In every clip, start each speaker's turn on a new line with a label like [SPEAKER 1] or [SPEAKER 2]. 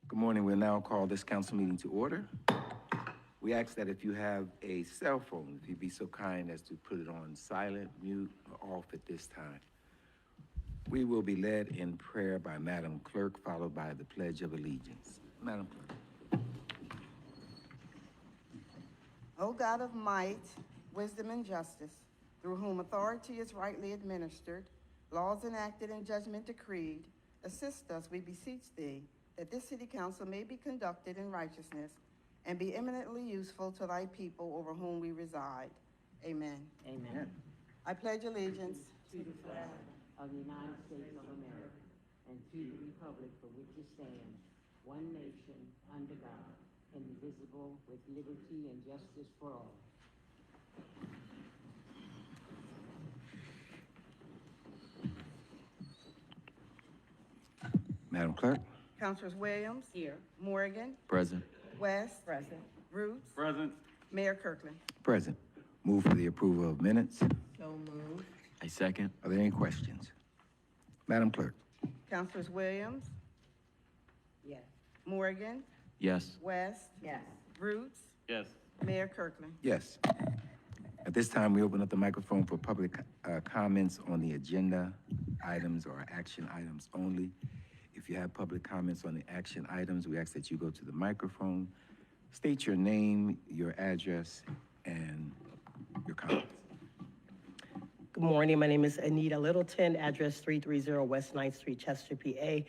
[SPEAKER 1] Good morning. We'll now call this council meeting to order. We ask that if you have a cell phone, if you'd be so kind as to put it on silent, mute, or off at this time. We will be led in prayer by Madam Clerk, followed by the Pledge of Allegiance. Madam Clerk.
[SPEAKER 2] O God of might, wisdom, and justice, through whom authority is rightly administered, laws enacted and judgment decreed, assist us, we beseech thee, that this city council may be conducted in righteousness and be eminently useful to thy people over whom we reside. Amen.
[SPEAKER 3] Amen.
[SPEAKER 2] I pledge allegiance
[SPEAKER 3] To the flag of the United States of America and to the republic for which it stands, one nation, under God, indivisible, with liberty and justice for all.
[SPEAKER 1] Madam Clerk.
[SPEAKER 2] Councilors Williams,
[SPEAKER 3] Here.
[SPEAKER 2] Morgan,
[SPEAKER 1] Present.
[SPEAKER 2] West,
[SPEAKER 3] Present.
[SPEAKER 2] Roots,
[SPEAKER 4] Present.
[SPEAKER 2] Mayor Kirkland.
[SPEAKER 1] Present. Move for the approval of minutes.
[SPEAKER 3] So moved.
[SPEAKER 4] I second.
[SPEAKER 1] Are there any questions? Madam Clerk.
[SPEAKER 2] Councilors Williams,
[SPEAKER 3] Yes.
[SPEAKER 2] Morgan,
[SPEAKER 4] Yes.
[SPEAKER 2] West,
[SPEAKER 3] Yes.
[SPEAKER 2] Roots,
[SPEAKER 4] Yes.
[SPEAKER 2] Mayor Kirkland.
[SPEAKER 1] Yes. At this time, we open up the microphone for public comments on the agenda items or action items only. If you have public comments on the action items, we ask that you go to the microphone, state your name, your address, and your comments.
[SPEAKER 5] Good morning. My name is Anita Littleton, address 330 West 9th Street, Chester, PA.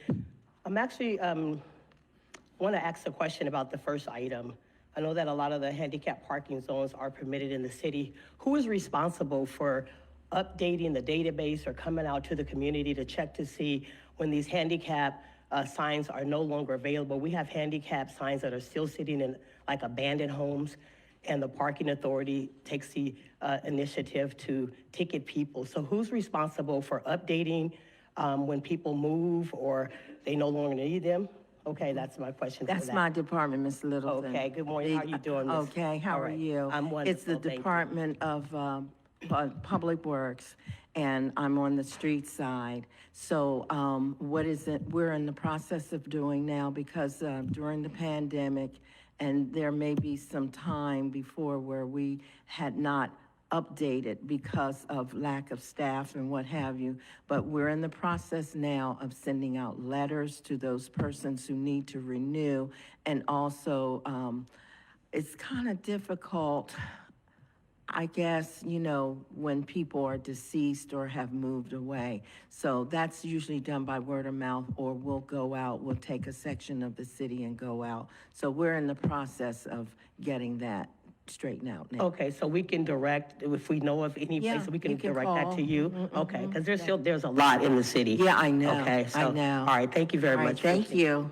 [SPEAKER 5] I'm actually want to ask a question about the first item. I know that a lot of the handicap parking zones are permitted in the city. Who is responsible for updating the database or coming out to the community to check to see when these handicap signs are no longer available? We have handicap signs that are still sitting in like abandoned homes, and the parking authority takes the initiative to ticket people. So who's responsible for updating when people move or they no longer need them? Okay, that's my question for
[SPEAKER 6] That's
[SPEAKER 5] that.
[SPEAKER 6] my department, Ms. Littleton.
[SPEAKER 5] Okay, good morning. How are you doing, Miss?
[SPEAKER 6] Okay, how
[SPEAKER 5] All
[SPEAKER 6] are
[SPEAKER 5] right.
[SPEAKER 6] you?
[SPEAKER 5] I'm wonderful,
[SPEAKER 6] It's the
[SPEAKER 5] thank you.
[SPEAKER 6] Department of Public Works, and I'm on the street side. So what is it, we're in the process of doing now, because during the pandemic, and there may be some time before where we had not updated because of lack of staff and what have you, but we're in the process now of sending out letters to those persons who need to renew, and also it's kind of difficult, I guess, you know, when people are deceased or have moved away. So that's usually done by word of mouth, or we'll go out, we'll take a section of the city and go out. So we're in the process of getting that straightened out now.
[SPEAKER 5] Okay, so we can direct, if we know of any
[SPEAKER 6] Yeah,
[SPEAKER 5] place, we
[SPEAKER 6] you
[SPEAKER 5] can
[SPEAKER 6] can
[SPEAKER 5] direct that
[SPEAKER 6] call.
[SPEAKER 5] to you? Okay, because there's a lot in the city.
[SPEAKER 6] Yeah, I know,
[SPEAKER 5] Okay,
[SPEAKER 6] I
[SPEAKER 5] so,
[SPEAKER 6] know.
[SPEAKER 5] all right, thank you very
[SPEAKER 6] All right,
[SPEAKER 5] much.
[SPEAKER 6] thank you.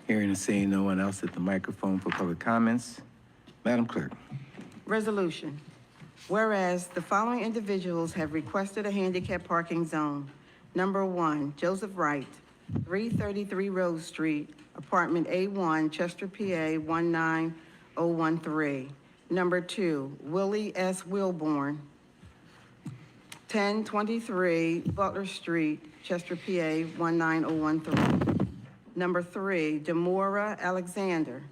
[SPEAKER 1] Hearing and seeing no one else at the microphone for public comments. Madam Clerk.
[SPEAKER 2] Resolution. Whereas the following individuals have requested a handicap parking zone. Number one, Joseph Wright, 333 Rose Street, apartment A1, Chester, PA, 19013. Number two, Willie S. Wilborn, 1023 Butler Street, Chester, PA, 19013. Number three, Demora Alexander,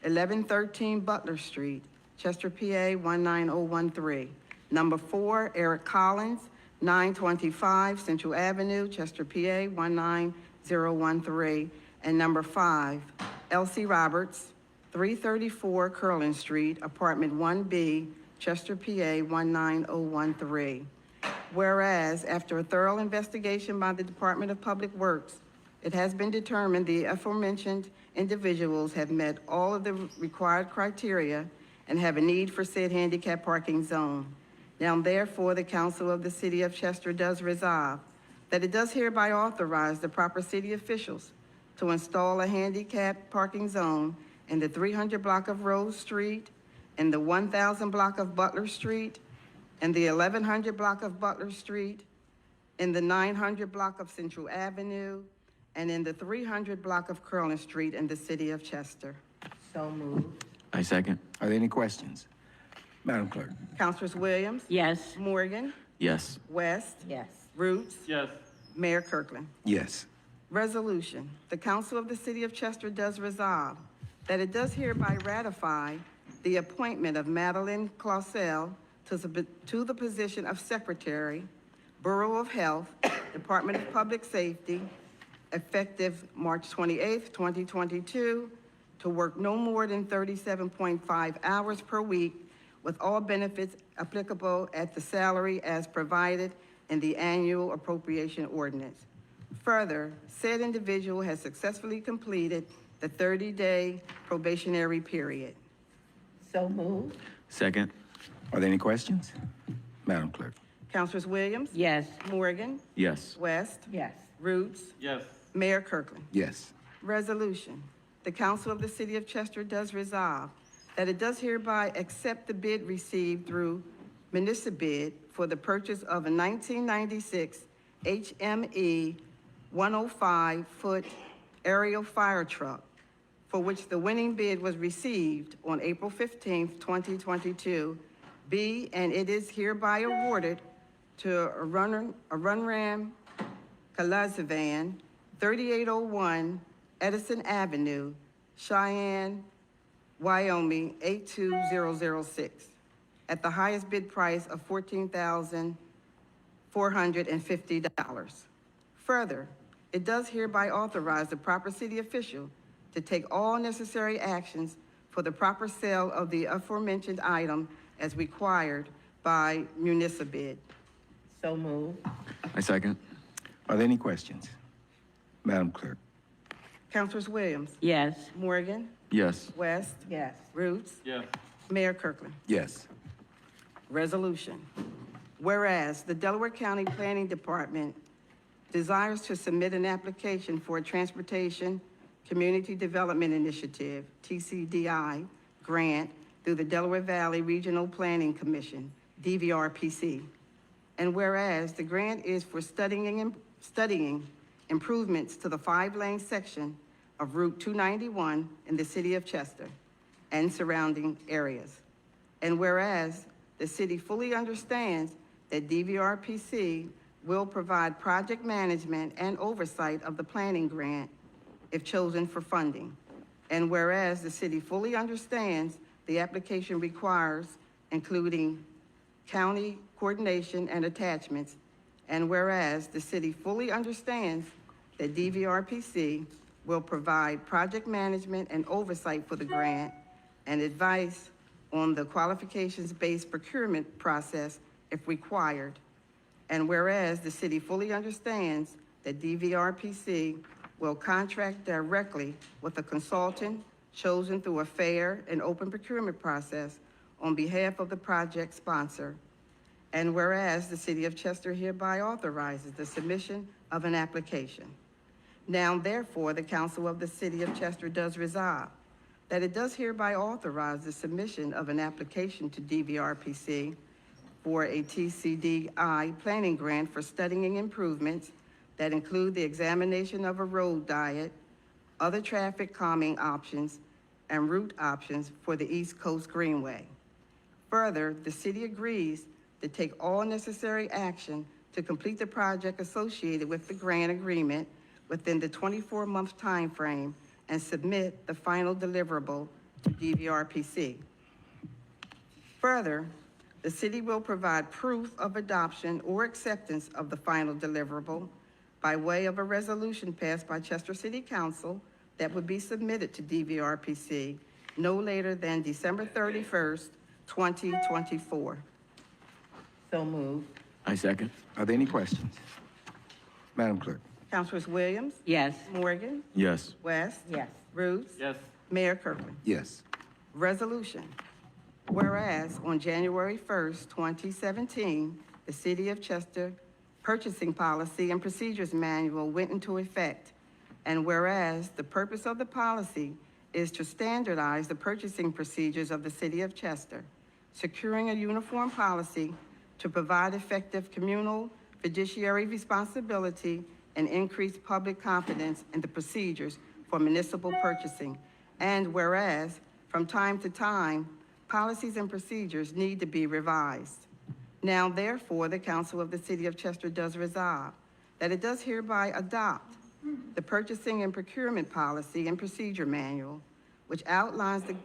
[SPEAKER 2] 1113 Butler Street, Chester, PA, 19013. Number four, Eric Collins, 925 Central Avenue, Chester, PA, 19013. And number five, Elsie Roberts, 334 Curlin Street, apartment 1B, Chester, PA, 19013. Whereas, after a thorough investigation by the Department of Public Works, it has been determined the aforementioned individuals have met all of the required criteria and have a need for said handicap parking zone. Now therefore, the Council of the City of Chester does resolve that it does hereby authorize the proper city officials to install a handicap parking zone in the 300 block of Rose Street, in the 1000 block of Butler Street, in the 1100 block of Butler Street, in the 900 block of Central Avenue, and in the 300 block of Curlin Street in the city of Chester.
[SPEAKER 6] So moved.
[SPEAKER 4] I second.
[SPEAKER 1] Are there any questions? Madam Clerk.
[SPEAKER 2] Councilors Williams,
[SPEAKER 3] Yes.
[SPEAKER 2] Morgan,
[SPEAKER 4] Yes.
[SPEAKER 2] West,
[SPEAKER 3] Yes.
[SPEAKER 2] Roots,
[SPEAKER 4] Yes.
[SPEAKER 2] Mayor Kirkland.
[SPEAKER 1] Yes.
[SPEAKER 2] Resolution, the Council of the City of Chester does resolve that it does hereby ratify the appointment of Madeline Clausell to the position of Secretary, Borough of Health, Department of Public Safety, effective March 28th, 2022, to work no more than 37.5 hours per week with all benefits applicable at the salary as provided in the annual appropriation ordinance. Further, said individual has successfully completed the 30-day probationary period.
[SPEAKER 6] So moved.
[SPEAKER 4] Second.
[SPEAKER 1] Are there any questions? Madam Clerk?
[SPEAKER 2] Councilors Williams?
[SPEAKER 3] Yes.
[SPEAKER 2] Morgan?
[SPEAKER 4] Yes.
[SPEAKER 2] West?
[SPEAKER 6] Yes.
[SPEAKER 2] Roots?
[SPEAKER 4] Yes.
[SPEAKER 2] Mayor Kirkland.
[SPEAKER 1] Yes.
[SPEAKER 2] Resolution, the Council of the City of Chester does resolve that it does hereby accept the bid received through Municipid for the purchase of a 1996 HME 105-foot aerial fire truck, for which the winning bid was received on April 15th, 2022. B, and it is hereby awarded to Runram Kalazavan, 3801 Edison Avenue, Cheyenne, Wyoming, 82006, at the highest bid price of $14,450. Further, it does hereby authorize the proper city official to take all necessary actions for the proper sale of the aforementioned item as required by Municipid.
[SPEAKER 6] So moved.
[SPEAKER 4] I second.
[SPEAKER 1] Are there any questions? Madam Clerk?
[SPEAKER 2] Councilors Williams,
[SPEAKER 3] Yes.
[SPEAKER 2] Morgan,
[SPEAKER 4] Yes.
[SPEAKER 2] West,
[SPEAKER 6] Yes.
[SPEAKER 2] Roots,
[SPEAKER 4] Yes.
[SPEAKER 2] Mayor Kirkland.
[SPEAKER 1] Yes.
[SPEAKER 2] Resolution. Whereas the Delaware County Planning Department desires to submit an application for a Transportation Community Development Initiative, TCDI, grant through the Delaware Valley Regional Planning Commission, DVRPC. And whereas the grant is for studying improvements to the 5-lane section of Route 291 in the city of Chester and surrounding areas. And whereas the city fully understands that DVRPC will provide project management and oversight of the planning grant if chosen for funding. And whereas the city fully understands the application requires including county coordination and attachments, and whereas the city fully understands that DVRPC will provide project management and oversight for the grant and advice on the qualifications-based procurement process if required. And whereas the city fully understands that DVRPC will contract directly with a consultant chosen through a fair and open procurement process on behalf of the project sponsor. And whereas the city of Chester hereby authorizes the submission of an application. Now therefore, the Council of the City of Chester does resolve that it does hereby authorize the submission of an application to DVRPC for a TCDI planning grant for studying improvements that include the examination of a road diet, other traffic calming options, and route options for the East Coast Greenway. Further, the city agrees to take all necessary action to complete the project associated with the grant agreement within the 24-month time frame and submit the final deliverable to DVRPC. Further, the city will provide proof of adoption or acceptance of the final deliverable by way of a resolution passed by Chester City Council that would be submitted to DVRPC no later than December 31st, 2024.
[SPEAKER 6] So moved.
[SPEAKER 4] I second.
[SPEAKER 1] Are there any questions? Madam Clerk?
[SPEAKER 2] Councilors Williams,
[SPEAKER 3] Yes.
[SPEAKER 2] Morgan,
[SPEAKER 4] Yes.
[SPEAKER 2] West,
[SPEAKER 6] Yes.
[SPEAKER 2] Roots,
[SPEAKER 4] Yes.
[SPEAKER 2] Mayor Kirkland.
[SPEAKER 1] Yes.
[SPEAKER 2] Resolution. Whereas on January 1st, 2017, the City of Chester Purchasing Policy and Procedures Manual went into effect. And whereas the purpose of the policy is to standardize the purchasing procedures of the City of Chester, securing a uniform policy to provide effective communal fiduciary responsibility and increase public confidence in the procedures for municipal purchasing. And whereas, from time to time, policies and procedures need to be revised. Now, therefore, the Council of the City of Chester does resolve that it does hereby adopt the Purchasing and Procurement Policy and Procedure Manual, which outlines the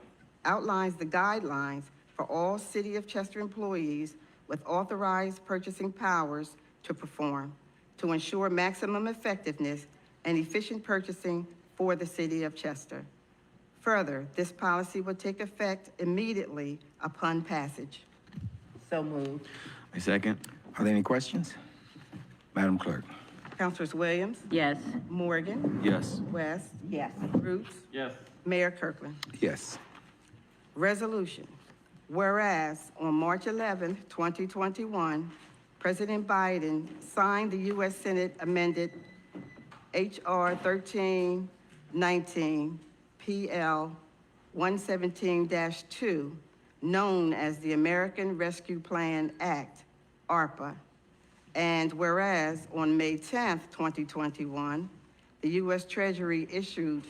[SPEAKER 2] guidelines for all City of Chester employees with authorized purchasing powers to perform, to ensure maximum effectiveness and efficient purchasing for the City of Chester. Further, this policy will take effect immediately upon passage.
[SPEAKER 6] So moved.
[SPEAKER 4] I second.
[SPEAKER 1] Are there any questions? Madam Clerk?
[SPEAKER 2] Councilors Williams,
[SPEAKER 3] Yes.
[SPEAKER 2] Morgan,
[SPEAKER 4] Yes.
[SPEAKER 2] West,
[SPEAKER 6] Yes.
[SPEAKER 2] Roots,
[SPEAKER 4] Yes.
[SPEAKER 2] Mayor Kirkland.
[SPEAKER 1] Yes.
[SPEAKER 2] Resolution. Whereas on March 11, 2021, President Biden signed the U.S. Senate amended H.R. 1319 PL 117-2, known as the American Rescue Plan Act, ARPA. And whereas on May 10, 2021, the U.S. Treasury issued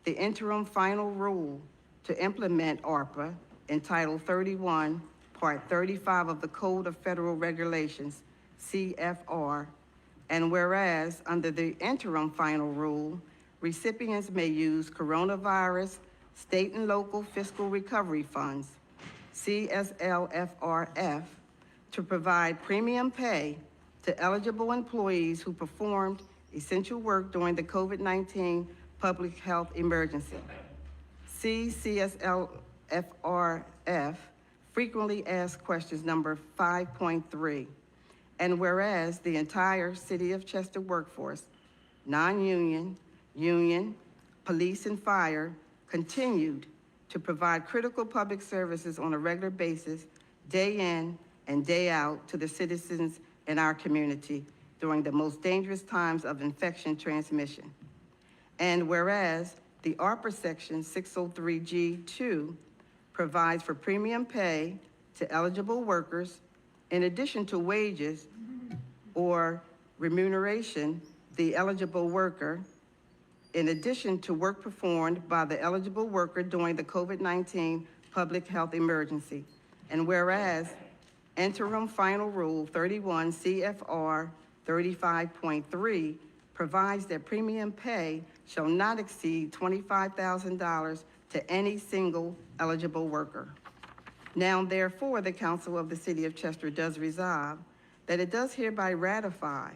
[SPEAKER 2] the interim final rule to implement ARPA in Title 31, Part 35 of the Code of Federal Regulations, CFR. And whereas under the interim final rule, recipients may use coronavirus state and local fiscal recovery funds, CSLFRF, to provide premium pay to eligible employees who performed essential work during the COVID-19 public health emergency. CSLFRF frequently asked questions number 5.3. And whereas the entire City of Chester workforce, non-union, union, police, and fire continued to provide critical public services on a regular basis, day in and day out, to the citizens in our community during the most dangerous times of infection transmission. And whereas the ARPA Section 603G2 provides for premium pay to eligible workers in addition to wages or remuneration, the eligible worker, in addition to work performed by the eligible worker during the COVID-19 public health emergency. And whereas interim final rule 31 CFR 35.3 provides that premium pay shall not exceed $25,000 to any single eligible worker. Now, therefore, the Council of the City of Chester does resolve that it does hereby ratify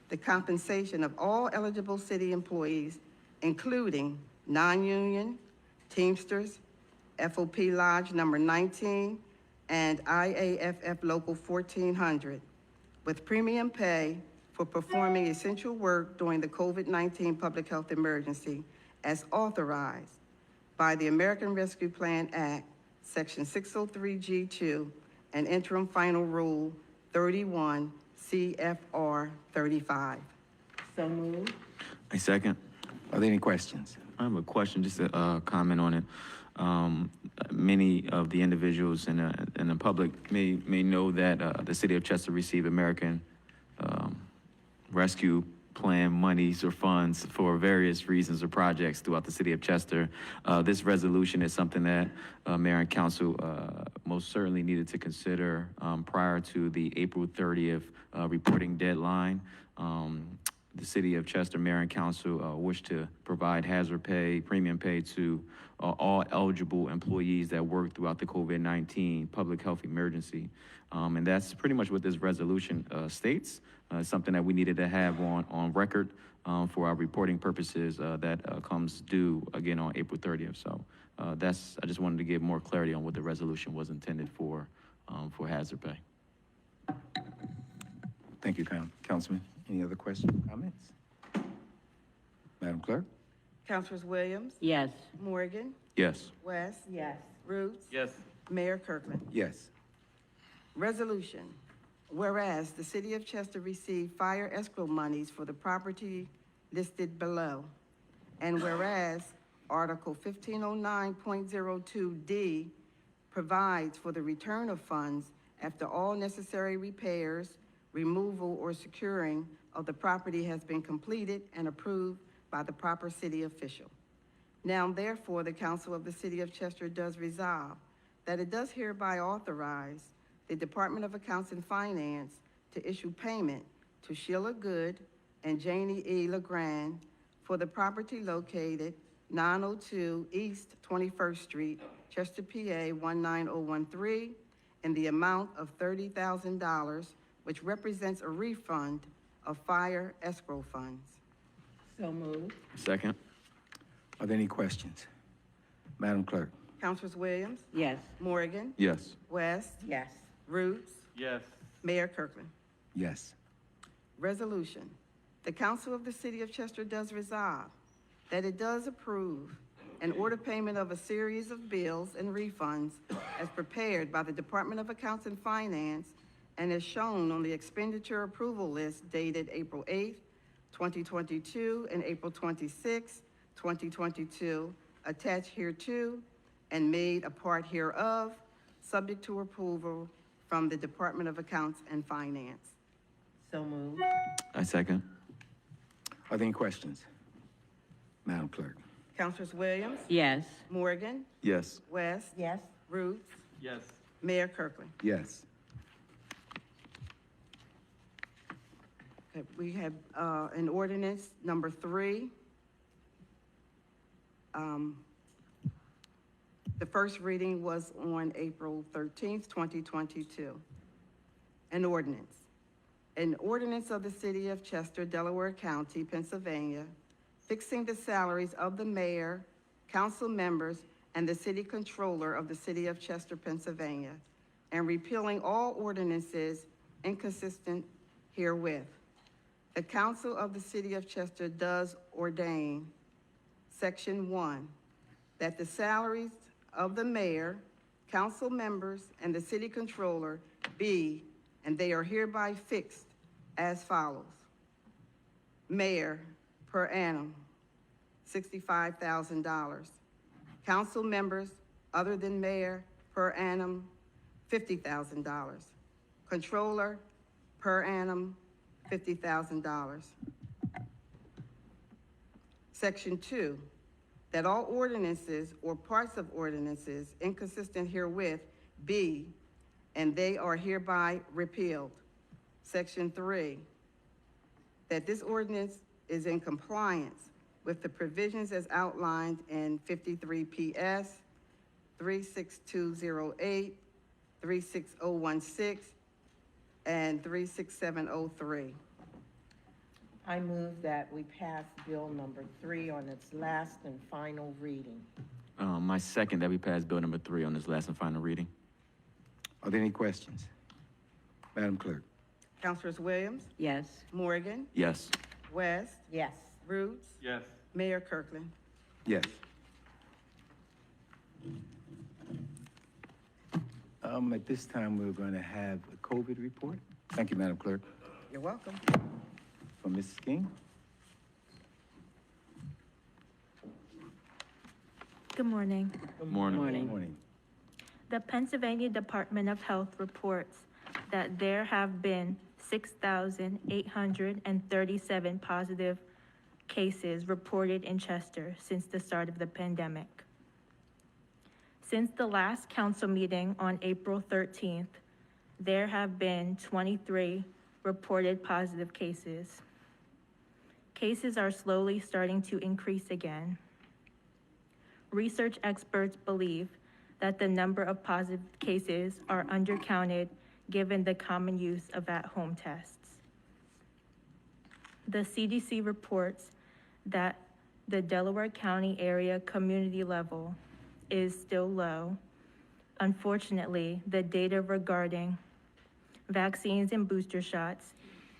[SPEAKER 2] the compensation of all eligible city employees, including non-union, Teamsters, FOP Lodge number 19, and IAFF Local 1400, with premium pay for performing essential work during the COVID-19 public health emergency as authorized by the American Rescue Plan Act, Section 603G2, and interim final rule 31 CFR 35.
[SPEAKER 6] So moved.
[SPEAKER 4] I second.
[SPEAKER 1] Are there any questions?
[SPEAKER 4] I have a question, just a comment on it. Many of the individuals in the public may know that the City of Chester received American Rescue Plan monies or funds for various reasons or projects throughout the City of Chester. This resolution is something that Mayor and Council most certainly needed to consider prior to the April 30th reporting deadline. The City of Chester Mayor and Council wish to provide hazard pay, premium pay to all eligible employees that work throughout the COVID-19 public health emergency. And that's pretty much what this resolution states. Something that we needed to have on record for our reporting purposes that comes due again on April 30th. So I just wanted to give more clarity on what the resolution was intended for hazard pay.
[SPEAKER 1] Thank you, Councilman. Any other questions, comments? Madam Clerk?
[SPEAKER 2] Councilors Williams,
[SPEAKER 3] Yes.
[SPEAKER 2] Morgan,
[SPEAKER 4] Yes.
[SPEAKER 2] West,
[SPEAKER 6] Yes.
[SPEAKER 2] Roots,
[SPEAKER 4] Yes.
[SPEAKER 2] Mayor Kirkland.
[SPEAKER 1] Yes.
[SPEAKER 2] Resolution. Whereas the City of Chester received fire escrow monies for the property listed below. And whereas Article 1509.02D provides for the return of funds after all necessary repairs, removal, or securing of the property has been completed and approved by the proper city official. Now, therefore, the Council of the City of Chester does resolve that it does hereby authorize the Department of Accounts and Finance to issue payment to Sheila Good, and Janie E. LeGrand for the property located 902 East 21st Street, Chester, PA 19013, in the amount of $30,000, which represents a refund of fire escrow funds.
[SPEAKER 6] So moved.
[SPEAKER 4] Second.
[SPEAKER 1] Are there any questions? Madam Clerk?
[SPEAKER 2] Councilors Williams,
[SPEAKER 3] Yes.
[SPEAKER 2] Morgan,
[SPEAKER 4] Yes.
[SPEAKER 2] West,
[SPEAKER 6] Yes.
[SPEAKER 2] Roots,
[SPEAKER 7] Yes.
[SPEAKER 2] Mayor Kirkland.
[SPEAKER 1] Yes.
[SPEAKER 2] Resolution. The Council of the City of Chester does resolve that it does approve an order payment of a series of bills and refunds as prepared by the Department of Accounts and Finance and as shown on the expenditure approval list dated April 8th, 2022, and April 26th, 2022, attached hereto and made a part hereof, subject to approval from the Department of Accounts and Finance.
[SPEAKER 6] So moved.
[SPEAKER 4] I second.
[SPEAKER 1] Are there any questions? Madam Clerk?
[SPEAKER 2] Councilors Williams,
[SPEAKER 3] Yes.
[SPEAKER 2] Morgan,
[SPEAKER 4] Yes.
[SPEAKER 2] West,
[SPEAKER 6] Yes.
[SPEAKER 2] Roots,
[SPEAKER 7] Yes.
[SPEAKER 2] Mayor Kirkland.
[SPEAKER 1] Yes.
[SPEAKER 2] Okay, we have an ordinance number 3. The first reading was on April 13th, 2022. An ordinance. An ordinance of the City of Chester, Delaware County, Pennsylvania, fixing the salaries of the mayor, council members, and the city controller of the City of Chester, Pennsylvania, and repealing all ordinances inconsistent herewith. The Council of the City of Chester does ordain, Section 1, that the salaries of the mayor, council members, and the city controller be, and they are hereby fixed as follows. Mayor, per annum, $65,000. Council members, other than mayor, per annum, $50,000. Controller, per annum, $50,000. Section 2, that all ordinances or parts of ordinances inconsistent herewith be, and they are hereby repealed. Section 3, that this ordinance is in compliance with the provisions as outlined in 53 PS 36208, 36016, and 36703.
[SPEAKER 6] I move that we pass bill number 3 on its last and final reading.
[SPEAKER 4] My second, that we pass bill number 3 on this last and final reading.
[SPEAKER 1] Are there any questions? Madam Clerk?
[SPEAKER 2] Councilors Williams,
[SPEAKER 3] Yes.
[SPEAKER 2] Morgan,
[SPEAKER 4] Yes.
[SPEAKER 2] West,
[SPEAKER 6] Yes.
[SPEAKER 2] Roots,
[SPEAKER 7] Yes.
[SPEAKER 2] Mayor Kirkland.
[SPEAKER 1] Yes. At this time, we're going to have a COVID report. Thank you, Madam Clerk.
[SPEAKER 2] You're welcome.
[SPEAKER 1] From Mrs. King.
[SPEAKER 8] Good morning.
[SPEAKER 4] Morning.
[SPEAKER 1] Good morning.
[SPEAKER 8] The Pennsylvania Department of Health reports that there have been 6,837 positive cases reported in Chester since the start of the pandemic. Since the last council meeting on April 13th, there have been 23 reported positive cases. Cases are slowly starting to increase again. Research experts believe that the number of positive cases are undercounted given the common use of at-home tests. The CDC reports that the Delaware County area community level is still low. Unfortunately, the data regarding vaccines and booster shots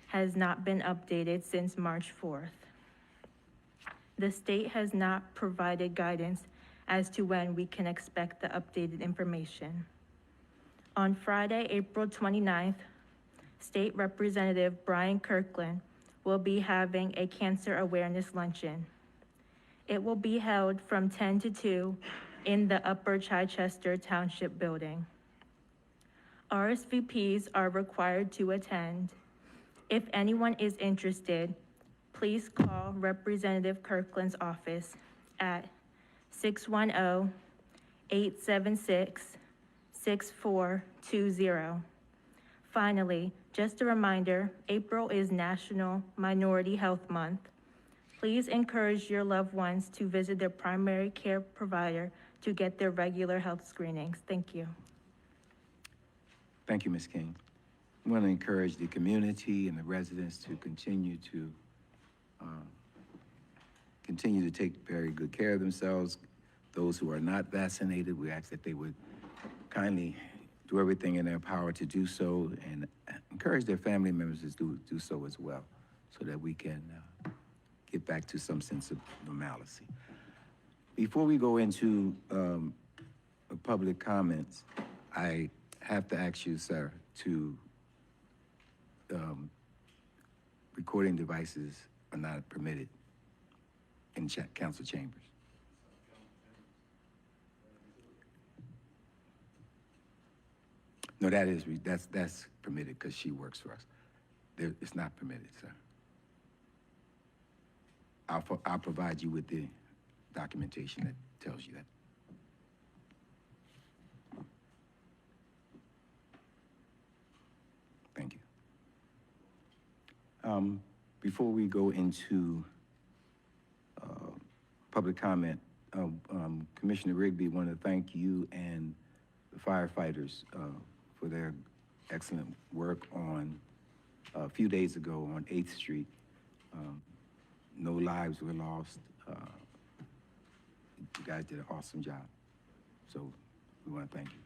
[SPEAKER 8] has not been updated since March 4th. The state has not provided guidance as to when we can expect the updated information. On Friday, April 29th, State Representative Brian Kirkland will be having a cancer awareness luncheon. It will be held from 10 to 2 in the Upper Chichester Township Building. RSVPs are required to attend. If anyone is interested, please call Representative Kirkland's office at 610-876-6420. Finally, Just a reminder, April is National Minority Health Month. Please encourage your loved ones to visit their primary care provider to get their regular health screenings. Thank you.
[SPEAKER 1] Thank you, Ms. King. I want to encourage the community and the residents to continue to take very good care of themselves. Those who are not vaccinated, we ask that they would kindly do everything in their power to do so, and encourage their family members to do so as well, so that we can get back to some sense of normalcy. Before we go into public comments, I have to ask you, sir, to recording devices are not permitted in council chambers. No, that's permitted because she works for us. It's not permitted, sir. I'll provide you with the documentation that tells you that. Thank you. Before we go into public comment, Commissioner Rigby, want to thank you and the firefighters for their excellent work on a few days ago on 8th Street. No lives were lost. You guys did an awesome job. So we want to thank you.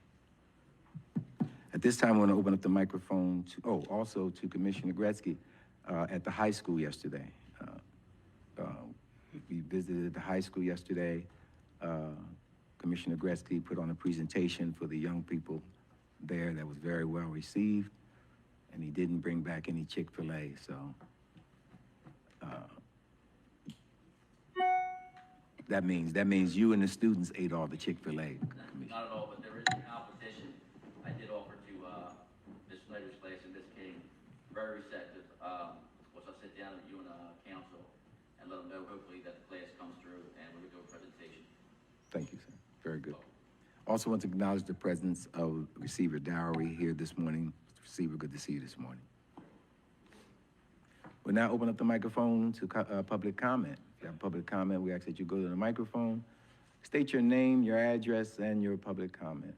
[SPEAKER 1] At this time, I want to open up the microphone to, also to Commissioner Gretzky at the high school yesterday. We visited the high school yesterday. Commissioner Gretzky put on a presentation for the young people there that was very well received, and he didn't bring back any Chick-fil-A, so that means you and the students ate all the Chick-fil-A.
[SPEAKER 7] Not at all, but there is a competition. I did offer to Ms. Slater's class and Ms. King, very receptive. Once I sit down with you and council and let them know, hopefully, that the class comes through and we will do a presentation.
[SPEAKER 1] Thank you, sir. Very good. Also want to acknowledge the presence of Receiver Dowry here this morning. Receiver, good to see you this morning. We'll now open up the microphone to public comment. If you have public comment, we ask that you go to the microphone, state your name, your address, and your public comment.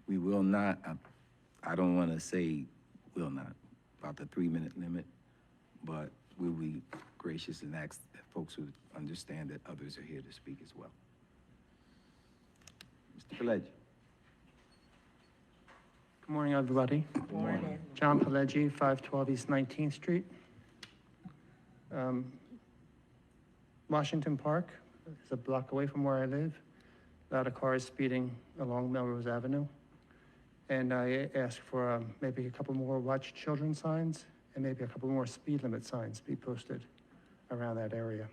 [SPEAKER 1] We will not, I don't want to say will not, about the 3-minute limit, but we'll be gracious and ask that folks who understand that others are here to speak as well. Mr. Pileggi.
[SPEAKER 9] Good morning, everybody.
[SPEAKER 6] Good morning.
[SPEAKER 9] John Pileggi, 512 East 19th Street. Washington Park is a block away from where I live. A lot of cars speeding along Melrose Avenue. And I asked for maybe a couple more watch children signs and maybe a couple more speed limit signs be posted around that area.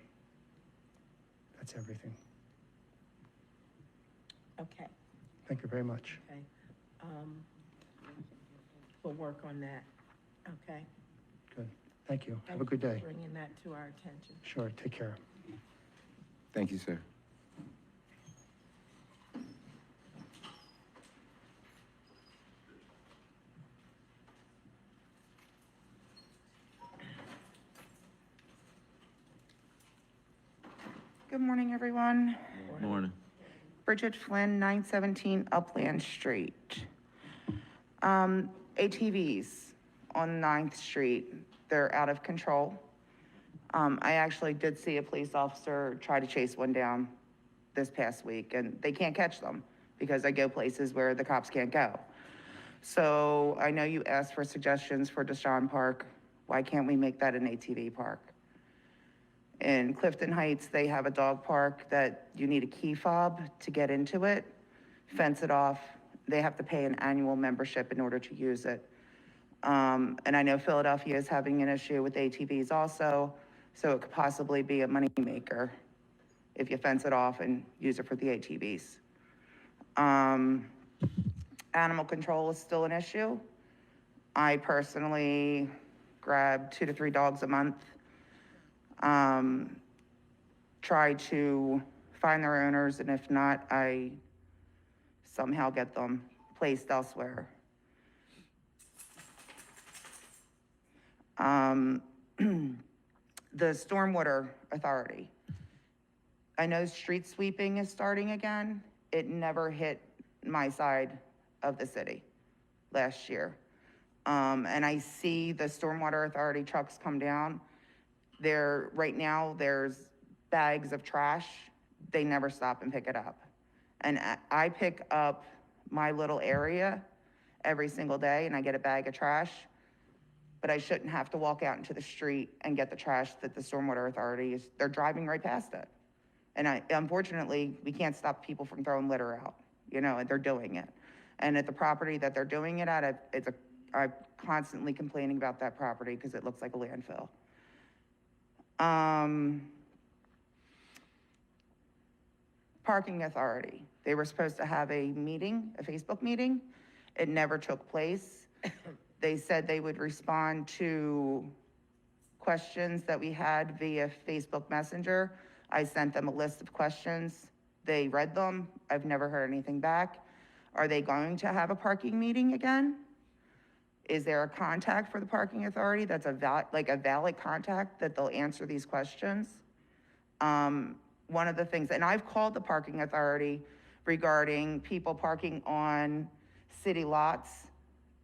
[SPEAKER 9] That's everything.
[SPEAKER 6] Okay,
[SPEAKER 9] Thank you very much.
[SPEAKER 6] okay. We'll work on that, okay?
[SPEAKER 9] Good. Thank you. Have a good day.
[SPEAKER 6] Thank you for bringing that to our attention.
[SPEAKER 9] Sure. Take care.
[SPEAKER 1] Thank you, sir.
[SPEAKER 10] Good morning, everyone.
[SPEAKER 4] Morning.
[SPEAKER 10] Bridget Flynn, 917 Upland Street. ATVs on 9th Street, they're out of control. I actually did see a police officer try to chase one down this past week, and they can't catch them because they go places where the cops can't go. So I know you asked for suggestions for Deshawn Park. Why can't we make that an ATV park? In Clifton Heights, they have a dog park that you need a key fob to get into it, fence it off. They have to pay an annual membership in order to use it. And I know Philadelphia is having an issue with ATVs also, so it could possibly be a moneymaker if you fence it off and use it for the ATVs. Animal control is still an issue. I personally grab 2 to 3 dogs a month. Try to find their owners, and if not, I somehow get them placed elsewhere. Um, the Stormwater Authority. I know street sweeping is starting again. It never hit my side of the city last year. And I see the Stormwater Authority trucks come down. Right now, there's bags of trash. They never stop and pick it up. And I pick up my little area every single day and I get a bag of trash, but I shouldn't have to walk out into the street and get the trash that the Stormwater Authority they're driving right past it. And unfortunately, we can't stop people from throwing litter out, and they're doing it. And at the property that they're doing it at, I'm constantly complaining about that property because it looks like a landfill. Parking Authority. They were supposed to have a meeting, a Facebook meeting. It never took place. They said they would respond to questions that we had via Facebook Messenger. I sent them a list of questions. They read them. I've never heard anything back. Are they going to have a parking meeting again? Is there a contact for the Parking Authority that's a valid contact that they'll answer these questions? One of the things, and I've called the Parking Authority regarding people parking on city lots.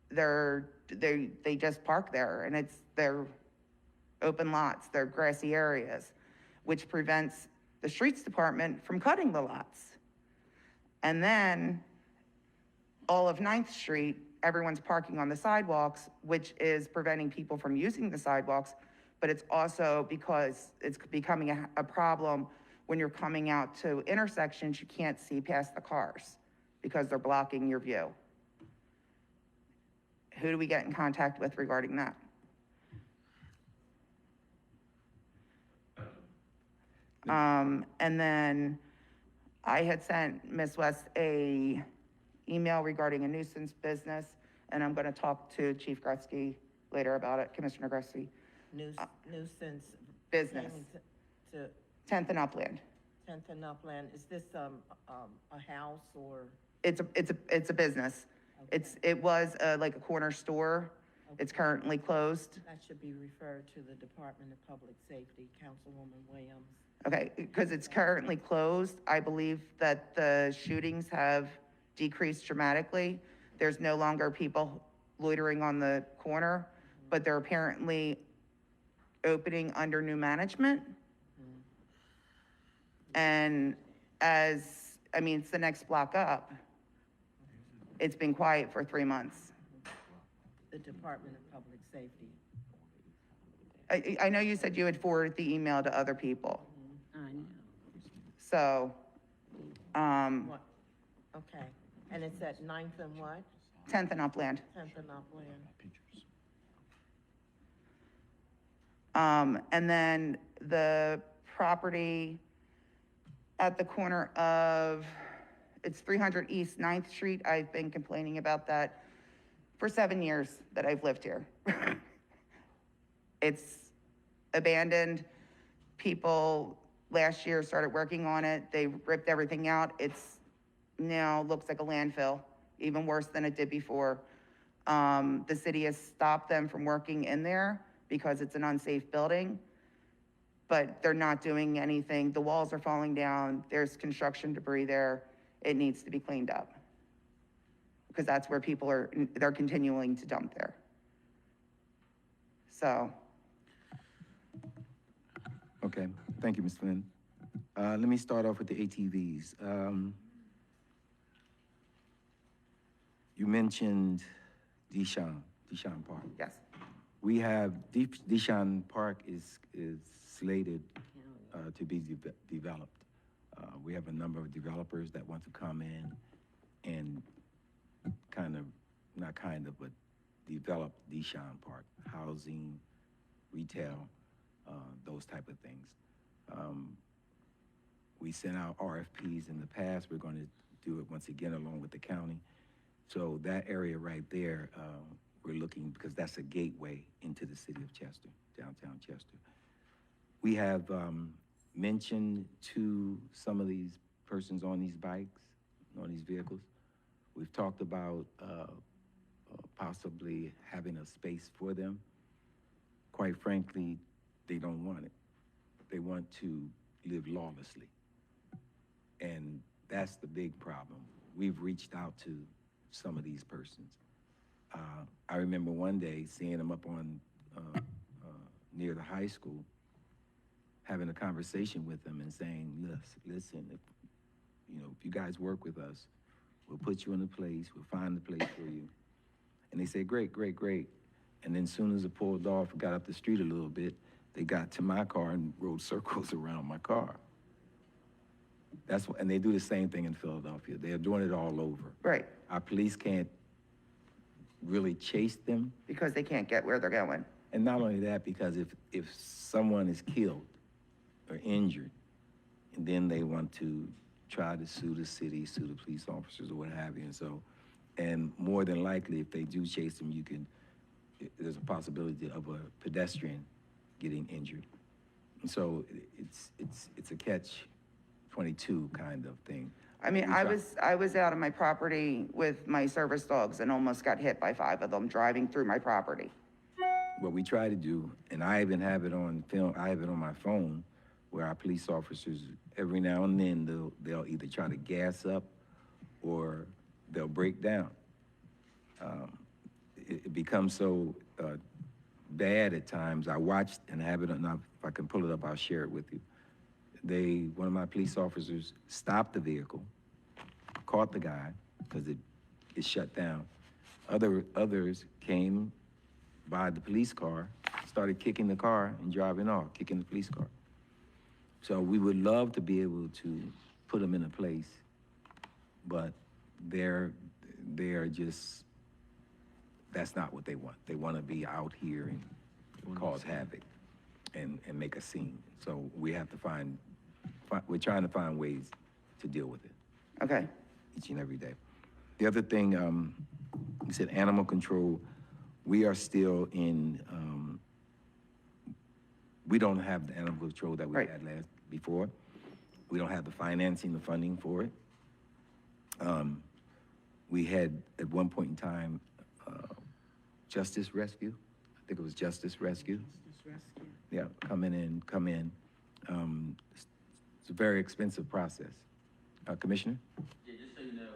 [SPEAKER 10] They just park there, and they're open lots, they're grassy areas, which prevents the streets department from cutting the lots. And then all of 9th Street, everyone's parking on the sidewalks, which is preventing people from using the sidewalks, but it's also because it's becoming a problem when you're coming out to intersections, you can't see past the cars because they're blocking your view. Who do we get in contact with regarding that? And then I had sent Ms. West a email regarding a nuisance business, and I'm gonna talk to Chief Gretzky later about it, Commissioner Gretzky.
[SPEAKER 6] Nuisance.
[SPEAKER 10] Business,
[SPEAKER 6] To
[SPEAKER 10] 10th and Upland.
[SPEAKER 6] 10th and Upland, is this, a house or?
[SPEAKER 10] It's a business. It was like a corner store. It's currently closed.
[SPEAKER 6] That should be referred to the Department of Public Safety, Councilwoman Williams.
[SPEAKER 10] Okay, because it's currently closed, I believe that the shootings have decreased dramatically. There's no longer people loitering on the corner, but they're apparently opening under new management. And it's the next block up. It's been quiet for 3 months.
[SPEAKER 6] The Department of Public Safety.
[SPEAKER 10] I know you said you would forward the email to other people.
[SPEAKER 3] I know.
[SPEAKER 10] So,
[SPEAKER 6] What? Okay, and it's at 9th and what?
[SPEAKER 10] 10th and Upland.
[SPEAKER 6] 10th and Upland.
[SPEAKER 10] And then the property at the corner of, it's 300 East 9th Street. I've been complaining about that for 7 years that I've lived here. It's abandoned. People last year started working on it. They ripped everything out. It's now looks like a landfill, even worse than it did before. The city has stopped them from working in there because it's an unsafe building, but they're not doing anything. The walls are falling down. There's construction debris there. It needs to be cleaned up because that's where people they're continuing to dump there. So.
[SPEAKER 1] Okay, thank you, Ms. Flynn. Let me start off with the ATVs. You mentioned Deshawn Park.
[SPEAKER 10] Yes.
[SPEAKER 1] We have, Deshawn Park is slated to be developed. We have a number of developers that want to come in and but develop Deshawn Park, housing, retail, those type of things. We sent out RFPs in the past. We're going to do it once again along with the county. So that area right there, we're looking, because that's a gateway into the city of Chester, downtown Chester. We have mentioned to some of these persons on these bikes, on these vehicles, we've talked about possibly having a space for them. Of quite frankly, they don't want it. They want to live lawlessly. And that's the big problem. We've reached out to some of these persons. I remember one day seeing them up on, near the high school, having a conversation with them and saying, listen, if you guys work with us, we'll put you in a place, we'll find a place for you. And they said, great, great, great. And then as soon as it pulled off, got up the street a little bit, they got to my car and rode circles around my car. And they do the same thing in Philadelphia. They're doing it all over.
[SPEAKER 10] Right,
[SPEAKER 1] Our police can't really chase them.
[SPEAKER 10] because they can't get where they're going.
[SPEAKER 1] And not only that, because if someone is killed or injured, and then they want to try to sue the city, sue the police officers or what have you. And more than likely, if they do chase them, there's a possibility of a pedestrian getting injured. And so it's a catch-22 kind of thing.
[SPEAKER 10] I mean,
[SPEAKER 1] We try-
[SPEAKER 10] I was out on my property with my service dogs and almost got hit by 5 of them driving through my property.
[SPEAKER 1] What we try to do, and I even have it on film, I have it on my phone, where our police officers, every now and then, they'll either try to gas up or they'll break down. It becomes so bad at times. I watched and have it, and if I can pull it up, I'll share it with you. One of my police officers stopped the vehicle, caught the guy, because it shut down. Others came by the police car, started kicking the car and driving off, kicking the police car. So we would love to be able to put them in a place, but they are just, that's not what they want. They want to be out here and cause havoc and make a scene. So we have to we're trying to find ways to deal with it
[SPEAKER 10] Okay,
[SPEAKER 1] each and every day. The other thing, you said animal control. We are still in, we don't have the animal control that we
[SPEAKER 10] Right.
[SPEAKER 1] had before. We don't have the financing, the funding for it. We had, at one point in time, Justice Rescue. I think it was Justice Rescue. Yeah, come in. It's a very expensive process. Commissioner?
[SPEAKER 7] Yeah, just so you know,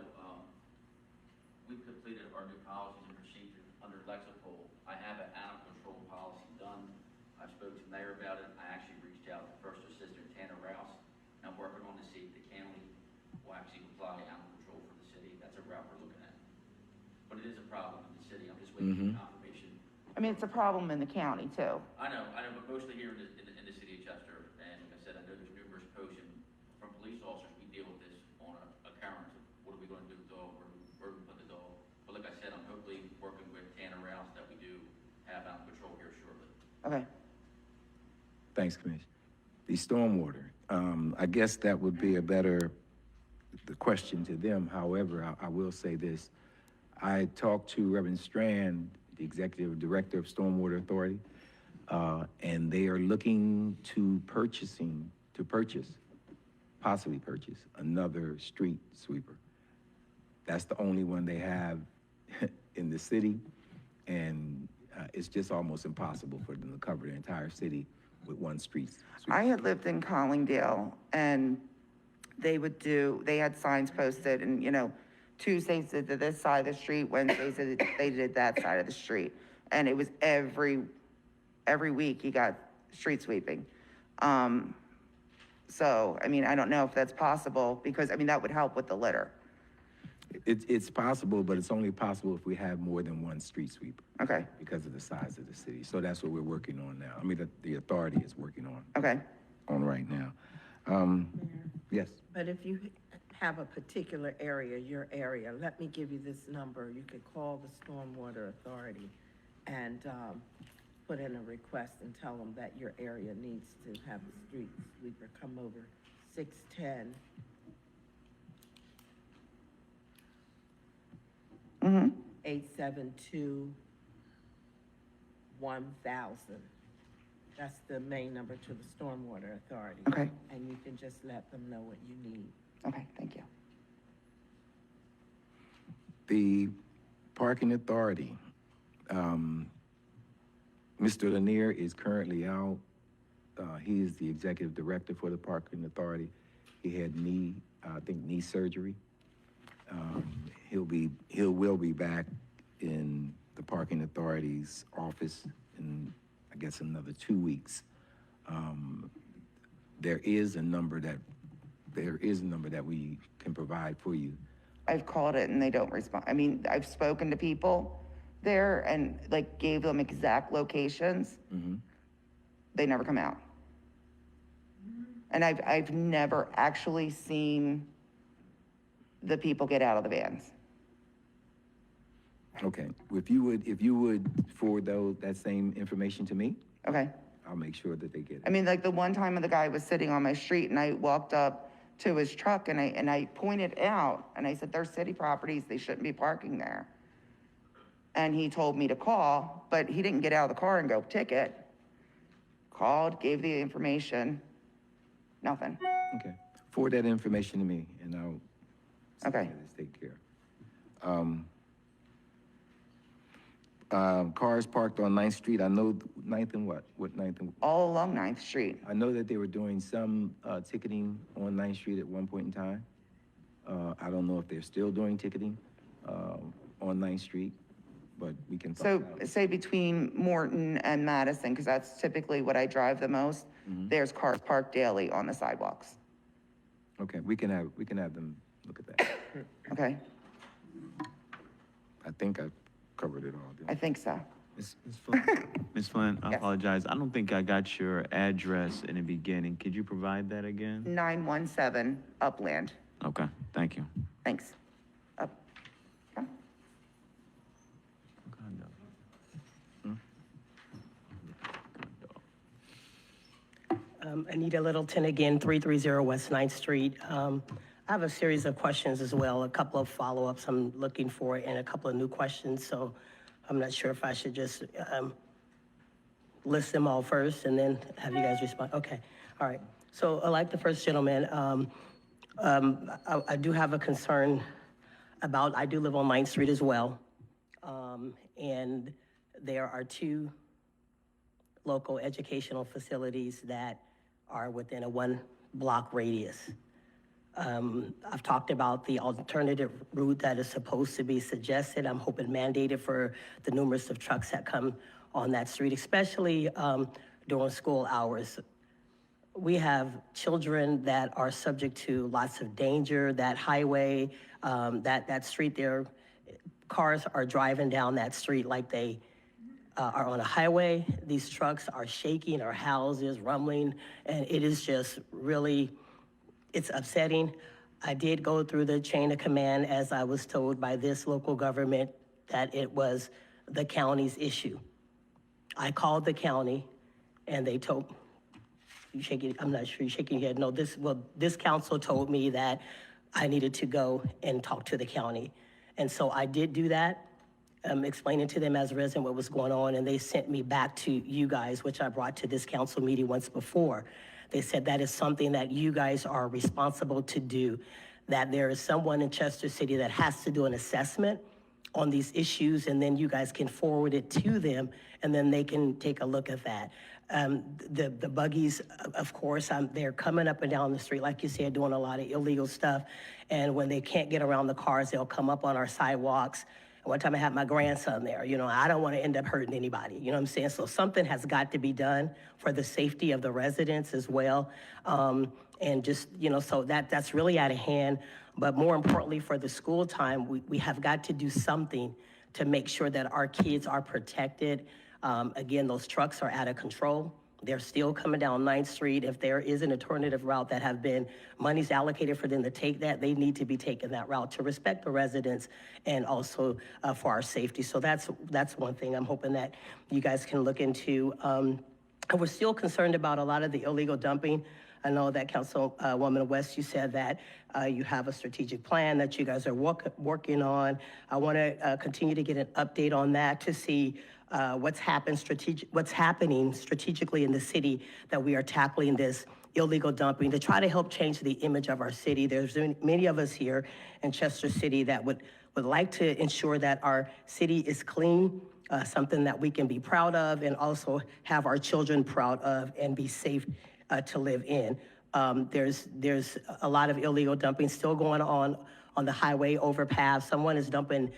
[SPEAKER 7] we've completed our new policies and procedures under Lexipol. I have an animal control policy done. I spoke to the mayor about it. I actually reached out to First Assistant Tanner Rouse. I'm working on to see if the county will actually apply animal control for the city. That's a route we're looking at. But it is a problem in the city. I'm just waiting for confirmation.
[SPEAKER 10] I mean, it's a problem in the county too.
[SPEAKER 7] I know, but mostly here in the city of Chester. And like I said, I know there's numerous posts from police officers. We deal with this on a occurrence. What are we going to do with the dog? Where do we put the dog? But like I said, I'm hopefully working with Tanner Rouse that we do have animal control here shortly.
[SPEAKER 10] Okay,
[SPEAKER 1] Thanks, Commissioner. The stormwater, I guess that would be the question to them. However, I will say this. I talked to Reverend Strand, the Executive Director of Stormwater Authority, and they are looking to possibly purchase another street sweeper. That's the only one they have in the city, and it's just almost impossible for them to cover the entire city with one street sweeper.
[SPEAKER 10] I had lived in Collingdale and they had signs posted and, Tuesdays they did this side of the street, Wednesdays they did that side of the street. And it was every week you got street sweeping. So, I mean, I don't know if that's possible because, I mean, that would help with the litter.
[SPEAKER 1] It's possible, but it's only possible if we have more than one street sweeper
[SPEAKER 10] Okay,
[SPEAKER 1] because of the size of the city. So that's what we're working on now. I mean, the authority is working
[SPEAKER 10] okay.
[SPEAKER 1] on right now. Yes.
[SPEAKER 6] But if you have a particular area, your area, let me give you this number. You could call the Stormwater Authority and put in a request and tell them that your area needs to have a street sweeper come over. 610
[SPEAKER 10] Mm-hmm.
[SPEAKER 6] 872 1000. That's the main number to the Stormwater Authority.
[SPEAKER 10] Okay.
[SPEAKER 6] And you can just let them know what you need.
[SPEAKER 10] Okay, thank you.
[SPEAKER 1] The parking authority, Mr. Lanier is currently out. He is the executive director for the Parking Authority. He had knee surgery. He will be back in the Parking Authority's office in, I guess, another 2 weeks. There is a number that we can provide for you.
[SPEAKER 10] I've called it and they don't respond. I mean, I've spoken to people there and like gave them exact locations. They never come out. And I've never actually seen the people get out of the vans.
[SPEAKER 1] Okay, if you would forward that same information to me,
[SPEAKER 10] Okay?
[SPEAKER 1] I'll make sure that they get it.
[SPEAKER 10] I mean, like the one time the guy was sitting on my street and I walked up to his truck and I pointed out and I said, they're city properties, they shouldn't be parking there. And he told me to call, but he didn't get out of the car and go ticket. Called, gave the information, nothing.
[SPEAKER 1] Okay, forward that information to me and I'll
[SPEAKER 10] Okay.
[SPEAKER 1] get this taken care of. Cars parked on 9th Street, I know 9th and what? What 9th and?
[SPEAKER 10] All along 9th Street.
[SPEAKER 1] I know that they were doing some ticketing on 9th Street at one point in time. I don't know if they're still doing ticketing on 9th Street, but we can
[SPEAKER 10] So
[SPEAKER 1] find out.
[SPEAKER 10] say between Morton and Madison, because that's typically what I drive the most, there's cars parked daily on the sidewalks.
[SPEAKER 1] Okay, we can have them look at that.
[SPEAKER 10] Okay?
[SPEAKER 1] I think I covered it all.
[SPEAKER 10] I think so.
[SPEAKER 4] Ms. Flynn, Ms. Flynn, I
[SPEAKER 10] Yes.
[SPEAKER 4] apologize. I don't think I got your address in the beginning. Could you provide that again?
[SPEAKER 10] 917 Upland.
[SPEAKER 4] Okay, thank you.
[SPEAKER 10] Thanks. Up. Okay.
[SPEAKER 5] Anita Littleton again, 330 West 9th Street. I have a series of questions as well, a couple of follow-ups I'm looking for, and a couple of new questions, so I'm not sure if I should just list them all first and then have you guys respond. Okay, all right. So like the first gentleman, I do have a concern about, I do live on 9th Street as well, and there are two local educational facilities that are within a 1-block radius. I've talked about the alternative route that is supposed to be suggested. I'm hoping mandated for the numerous of trucks that come on that street, especially during school hours. We have children that are subject to lots of danger. That highway, that street there, cars are driving down that street like they are on a highway. These trucks are shaking our houses, rumbling, and it is just really, it's upsetting. I did go through the chain of command as I was told by this local government that it was the county's issue. I called the county and they told, you shaking, I'm not sure you're shaking your head. No, this council told me that I needed to go and talk to the county. And so I did do that, explaining to them as a resident what was going on, and they sent me back to you guys, which I brought to this council meeting once before. They said that is something that you guys are responsible to do, that there is someone in Chester City that has to do an assessment on these issues, and then you guys can forward it to them, and then they can take a look at that. The buggies, of course, they're coming up and down the street, like you said, doing a lot of illegal stuff, and when they can't get around the cars, they'll come up on our sidewalks. One time I had my grandson there, you know, I don't want to end up hurting anybody, you know what I'm saying? So something has got to be done for the safety of the residents as well. And just, you know, so that's really out of hand. But more importantly, for the school time, we have got to do something to make sure that our kids are protected. Again, those trucks are out of control. They're still coming down 9th Street. If there is an alternative route that have been, money's allocated for them to take that, they need to be taking that route to respect the residents and also for our safety. So that's one thing I'm hoping that you guys can look into. And we're still concerned about a lot of the illegal dumping. I know that Councilwoman West, you said that you have a strategic plan that you guys are working on. I want to continue to get an update on that to see what's happening strategically in the city that we are tackling this illegal dumping to try to help change the image of our city. There's many of us here in Chester City that would like to ensure that our city is clean. something that we can be proud of and also have our children proud of and be safe to live in. There's a lot of illegal dumping still going on the highway overpass. Someone is dumping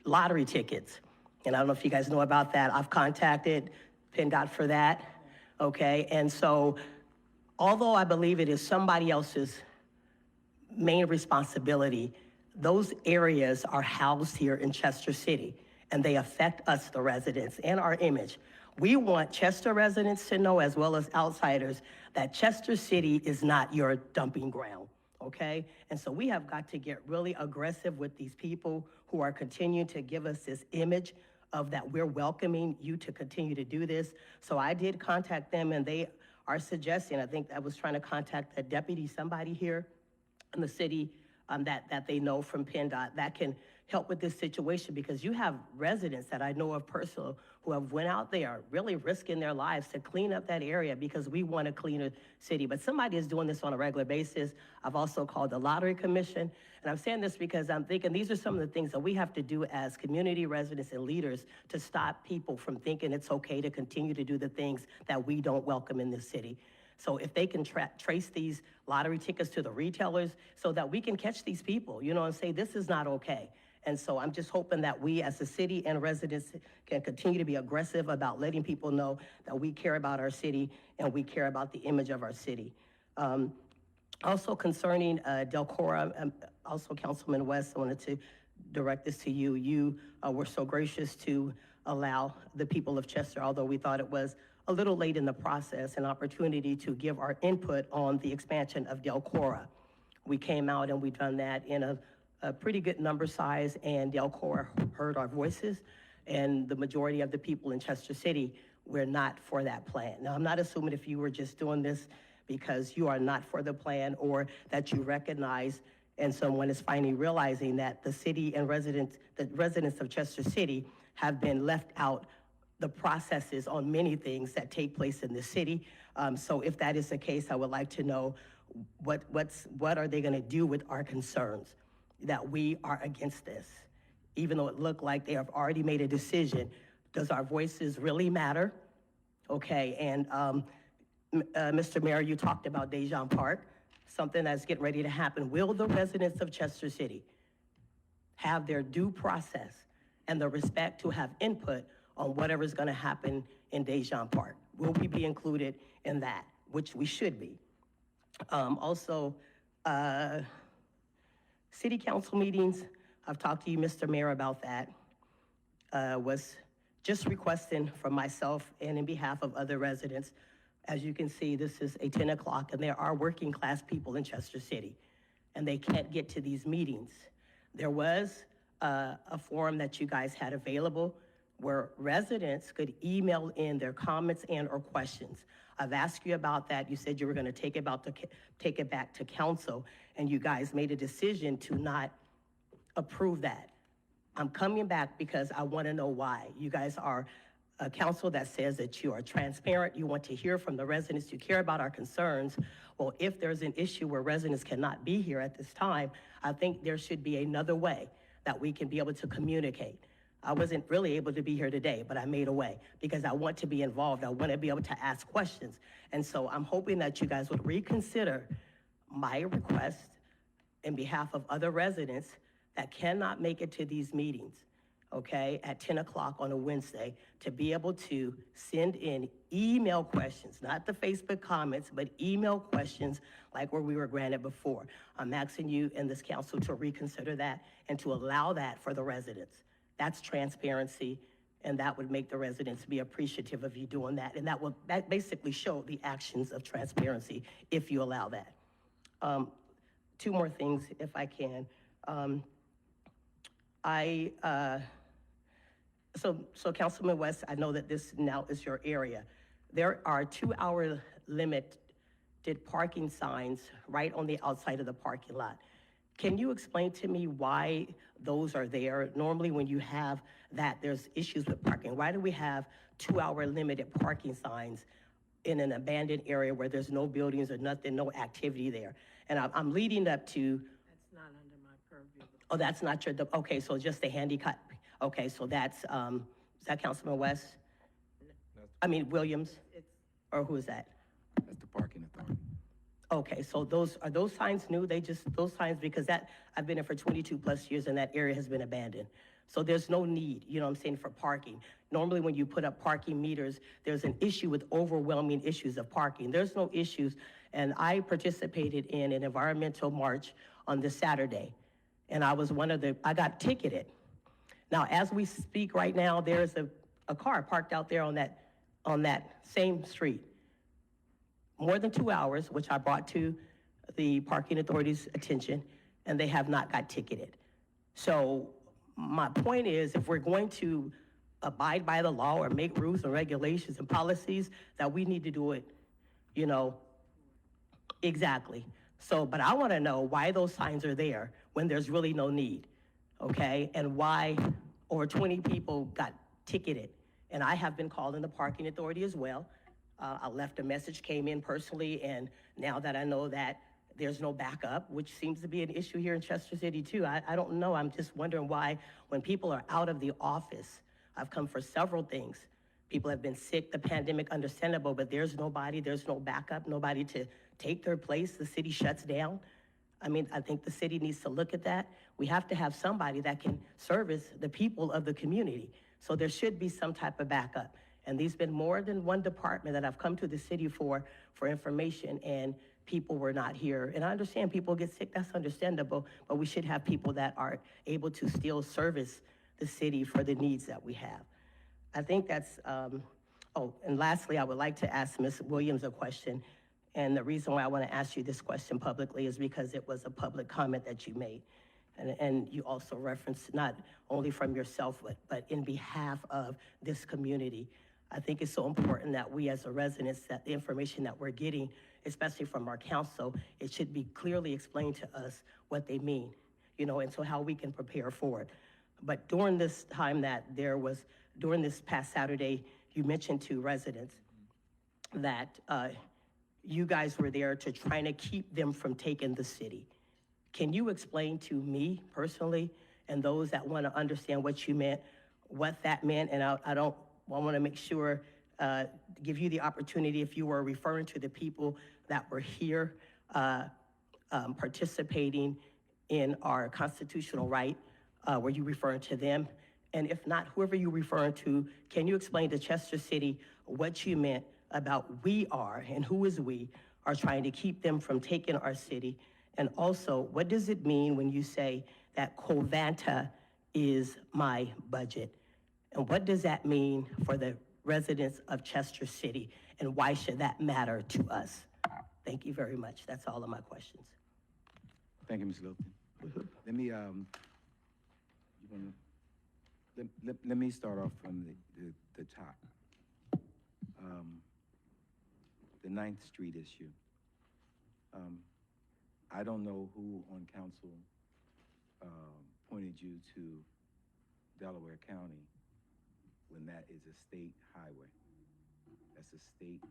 [SPEAKER 5] lottery tickets. And I don't know if you guys know about that. I've contacted PennDOT for that, okay? And so, although I believe it is somebody else's main responsibility, those areas are housed here in Chester City, and they affect us, the residents, and our image. We want Chester residents to know, as well as outsiders, that Chester City is not your dumping ground, okay? And so we have got to get really aggressive with these people who are continuing to give us this image of that we're welcoming you to continue to do this. So I did contact them, and they are suggesting, I think I was trying to contact a deputy, somebody here in the city that they know from PennDOT that can help with this situation, because you have residents that I know of personally who have went out there really risking their lives to clean up that area because we want a cleaner city. But somebody is doing this on a regular basis. I've also called the Lottery Commission. And I'm saying this because I'm thinking these are some of the things that we have to do as community residents and leaders to stop people from thinking it's okay to continue to do the things that we don't welcome in this city. So if they can trace these lottery tickets to the retailers so that we can catch these people, you know, and say, this is not okay. And so I'm just hoping that we as a city and residents can continue to be aggressive about letting people know that we care about our city and we care about the image of our city. Also concerning Delcora, also Councilman West, I wanted to direct this to you. You were so gracious to allow the people of Chester, although we thought it was a little late in the process, an opportunity to give our input on the expansion of Delcora. We came out and we've done that in a pretty good number size, and Delcora heard our voices, and the majority of the people in Chester City were not for that plan. Now, I'm not assuming if you were just doing this because you are not for the plan or that you recognize and someone is finally realizing that the city and the residents of Chester City have been left out the processes on many things that take place in the city. So if that is the case, I would like to know what are they gonna do with our concerns that we are against this? Even though it looked like they have already made a decision, does our voices really matter? Okay, and Mr. Mayor, you talked about Dejan Park, something that's getting ready to happen. Will the residents of Chester City have their due process and the respect to have input on whatever's gonna happen in Dejan Park? Will we be included in that, which we should be? Also, city council meetings, I've talked to you, Mr. Mayor, about that. Was just requesting from myself and in behalf of other residents. As you can see, this is a 10 o'clock and there are working class people in Chester City and they can't get to these meetings. There was a forum that you guys had available where residents could email in their comments and or questions. I've asked you about that. You said you were gonna take it back to council, and you guys made a decision to not approve that. I'm coming back because I wanna know why. You guys are a council that says that you are transparent, you want to hear from the residents, you care about our concerns. Well, if there's an issue where residents cannot be here at this time, I think there should be another way that we can be able to communicate. I wasn't really able to be here today, but I made a way because I want to be involved. I want to be able to ask questions. And so I'm hoping that you guys would reconsider my request in behalf of other residents that cannot make it to these meetings, okay, at 10 o'clock on a Wednesday, to be able to send in email questions, not the Facebook comments, but email questions like where we were granted before. I'm asking you and this council to reconsider that and to allow that for the residents. That's transparency, and that would make the residents be appreciative of you doing that. And that basically show the actions of transparency if you allow that. Two more things, if I can. So Councilman West, I know that this now is your area. There are 2-hour limited parking signs right on the outside of the parking lot. Can you explain to me why those are there? Normally when you have that, there's issues with parking. Why do we have 2-hour limited parking signs in an abandoned area where there's no buildings or nothing, no activity there? And I'm leading up to.
[SPEAKER 6] That's not under my purview.
[SPEAKER 5] Oh, that's not your, okay, so just the handicap. Okay, so that's Is that Councilman West? I mean, Williams? Or who is that?
[SPEAKER 1] That's the parking authority.
[SPEAKER 5] Okay, so are those signs new? Those signs, because I've been here for 22 plus years and that area has been abandoned. So there's no need, you know what I'm saying, for parking. Normally when you put up parking meters, there's an issue with overwhelming issues of parking. There's no issues. And I participated in an environmental march on this Saturday. And I got ticketed. Now, as we speak right now, there's a car parked out there on that same street. More than 2 hours, which I brought to the parking authority's attention, and they have not got ticketed. So my point is, if we're going to abide by the law or make rules and regulations and policies, that we need to do it, you know, exactly. So, but I want to know why those signs are there when there's really no need, okay? And why over 20 people got ticketed. And I have been calling the parking authority as well. I left a message, came in personally, and now that I know that there's no backup, which seems to be an issue here in Chester City too. I don't know, I'm just wondering why when people are out of the office, I've come for several things. People have been sick, the pandemic, understandable, but there's no backup, nobody to take their place, the city shuts down. I mean, I think the city needs to look at that. We have to have somebody that can service the people of the community. So there should be some type of backup. And there's been more than one department that I've come to the city for information, and people were not here. And I understand people get sick, that's understandable, but we should have people that are able to still service the city for the needs that we have. I think that's, and lastly, I would like to ask Ms. Williams a question. And the reason why I want to ask you this question publicly is because it was a public comment that you made. And you also referenced not only from yourself, but in behalf of this community. I think it's so important that we as a residents, that the information that we're getting, especially from our council, it should be clearly explained to us what they mean, you know, and so how we can prepare for it. But during this time during this past Saturday, you mentioned to residents that you guys were there to try to keep them from taking the city. Can you explain to me personally and those that want to understand what you meant, what that meant? And I want to make sure, give you the opportunity if you were referring to the people that were here participating in our constitutional right, were you referring to them? And if not, whoever you're referring to, can you explain to Chester City what you meant about we are, and who is we, are trying to keep them from taking our city? And also, what does it mean when you say that Covanta is my budget? And what does that mean for the residents of Chester City? And why should that matter to us? Thank you very much. That's all of my questions.
[SPEAKER 1] Thank you, Ms. Littleton. Let me, let me start off from the top. The 9th Street issue. I don't know who on council pointed you to Delaware County when that is a state highway. That's a state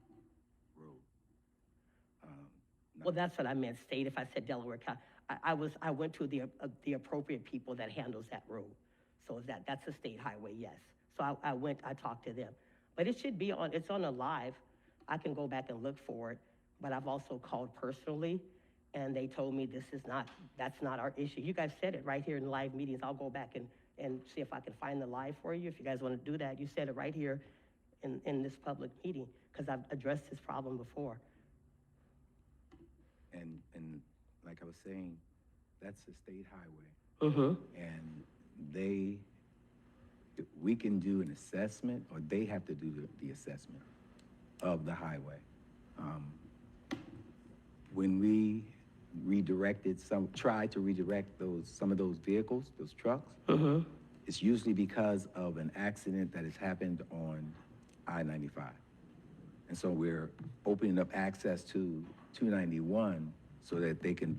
[SPEAKER 1] road.
[SPEAKER 5] Well, that's what I meant, state. If I said Delaware County, I went to the appropriate people that handles that road. So that's a state highway, yes. So I talked to them. But it should be it's on a live. I can go back and look for it, but I've also called personally, and they told me that's not our issue. You guys said it right here in live meetings. I'll go back and see if I can find the live for you, if you guys want to do that. You said it right here in this public meeting, because I've addressed this problem before.
[SPEAKER 1] And like I was saying, that's a state highway.
[SPEAKER 5] Mm-hmm.
[SPEAKER 1] And we can do an assessment, or they have to do the assessment of the highway. When we tried to redirect some of those vehicles, those trucks,
[SPEAKER 5] Mm-hmm.
[SPEAKER 1] it's usually because of an accident that has happened on I-95. And so we're opening up access to 291 so that they can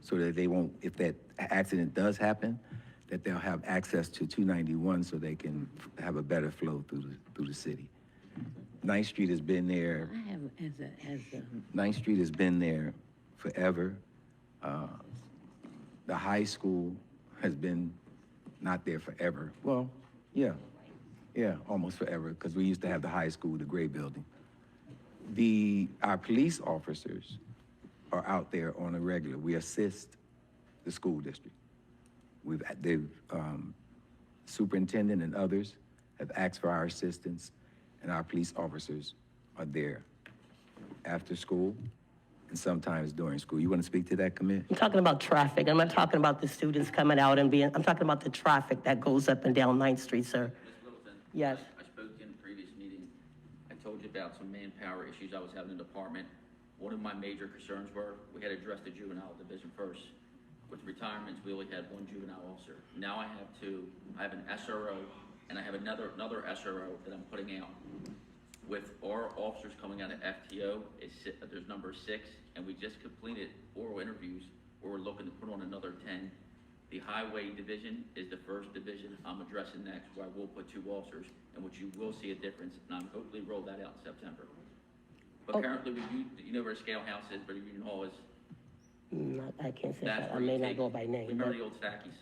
[SPEAKER 1] so that they won't, if that accident does happen, that they'll have access to 291 so they can have a better flow through the city. 9th Street has been there.
[SPEAKER 3] I have,
[SPEAKER 1] 9th Street has been there forever. The high school has been not there forever. Well, yeah, Yeah, almost forever, because we used to have the high school, the gray building. Our police officers are out there on a regular. We assist the school district. Superintendent and others have asked for our assistance, and our police officers are there after school and sometimes during school. You want to speak to that, Camille?
[SPEAKER 5] I'm talking about traffic. I'm not talking about the students coming out and I'm talking about the traffic that goes up and down 9th Street, sir.
[SPEAKER 7] Ms. Littleton?
[SPEAKER 5] Yes.
[SPEAKER 7] I spoke to you in the previous meeting. I told you about some manpower issues I was having in the department. One of my major concerns were, we had to address the juvenile division first. With retirements, we only had one juvenile officer. Now I have two. I have an SRO, and I have another SRO that I'm putting out. With our officers coming out of FTO, there's number 6, and we just completed oral interviews where we're looking to put on another 10. The highway division is the first division I'm addressing next, where I will put 2 officers, and which you will see a difference, and I'm hopefully roll that out in September. But currently, you know where Scale House is, where Union Hall is.
[SPEAKER 5] I can't say
[SPEAKER 7] That's
[SPEAKER 5] that. I
[SPEAKER 7] where
[SPEAKER 5] may
[SPEAKER 7] you
[SPEAKER 5] not
[SPEAKER 7] take,
[SPEAKER 5] go by name.
[SPEAKER 7] remember
[SPEAKER 5] but-
[SPEAKER 7] the old Stackies?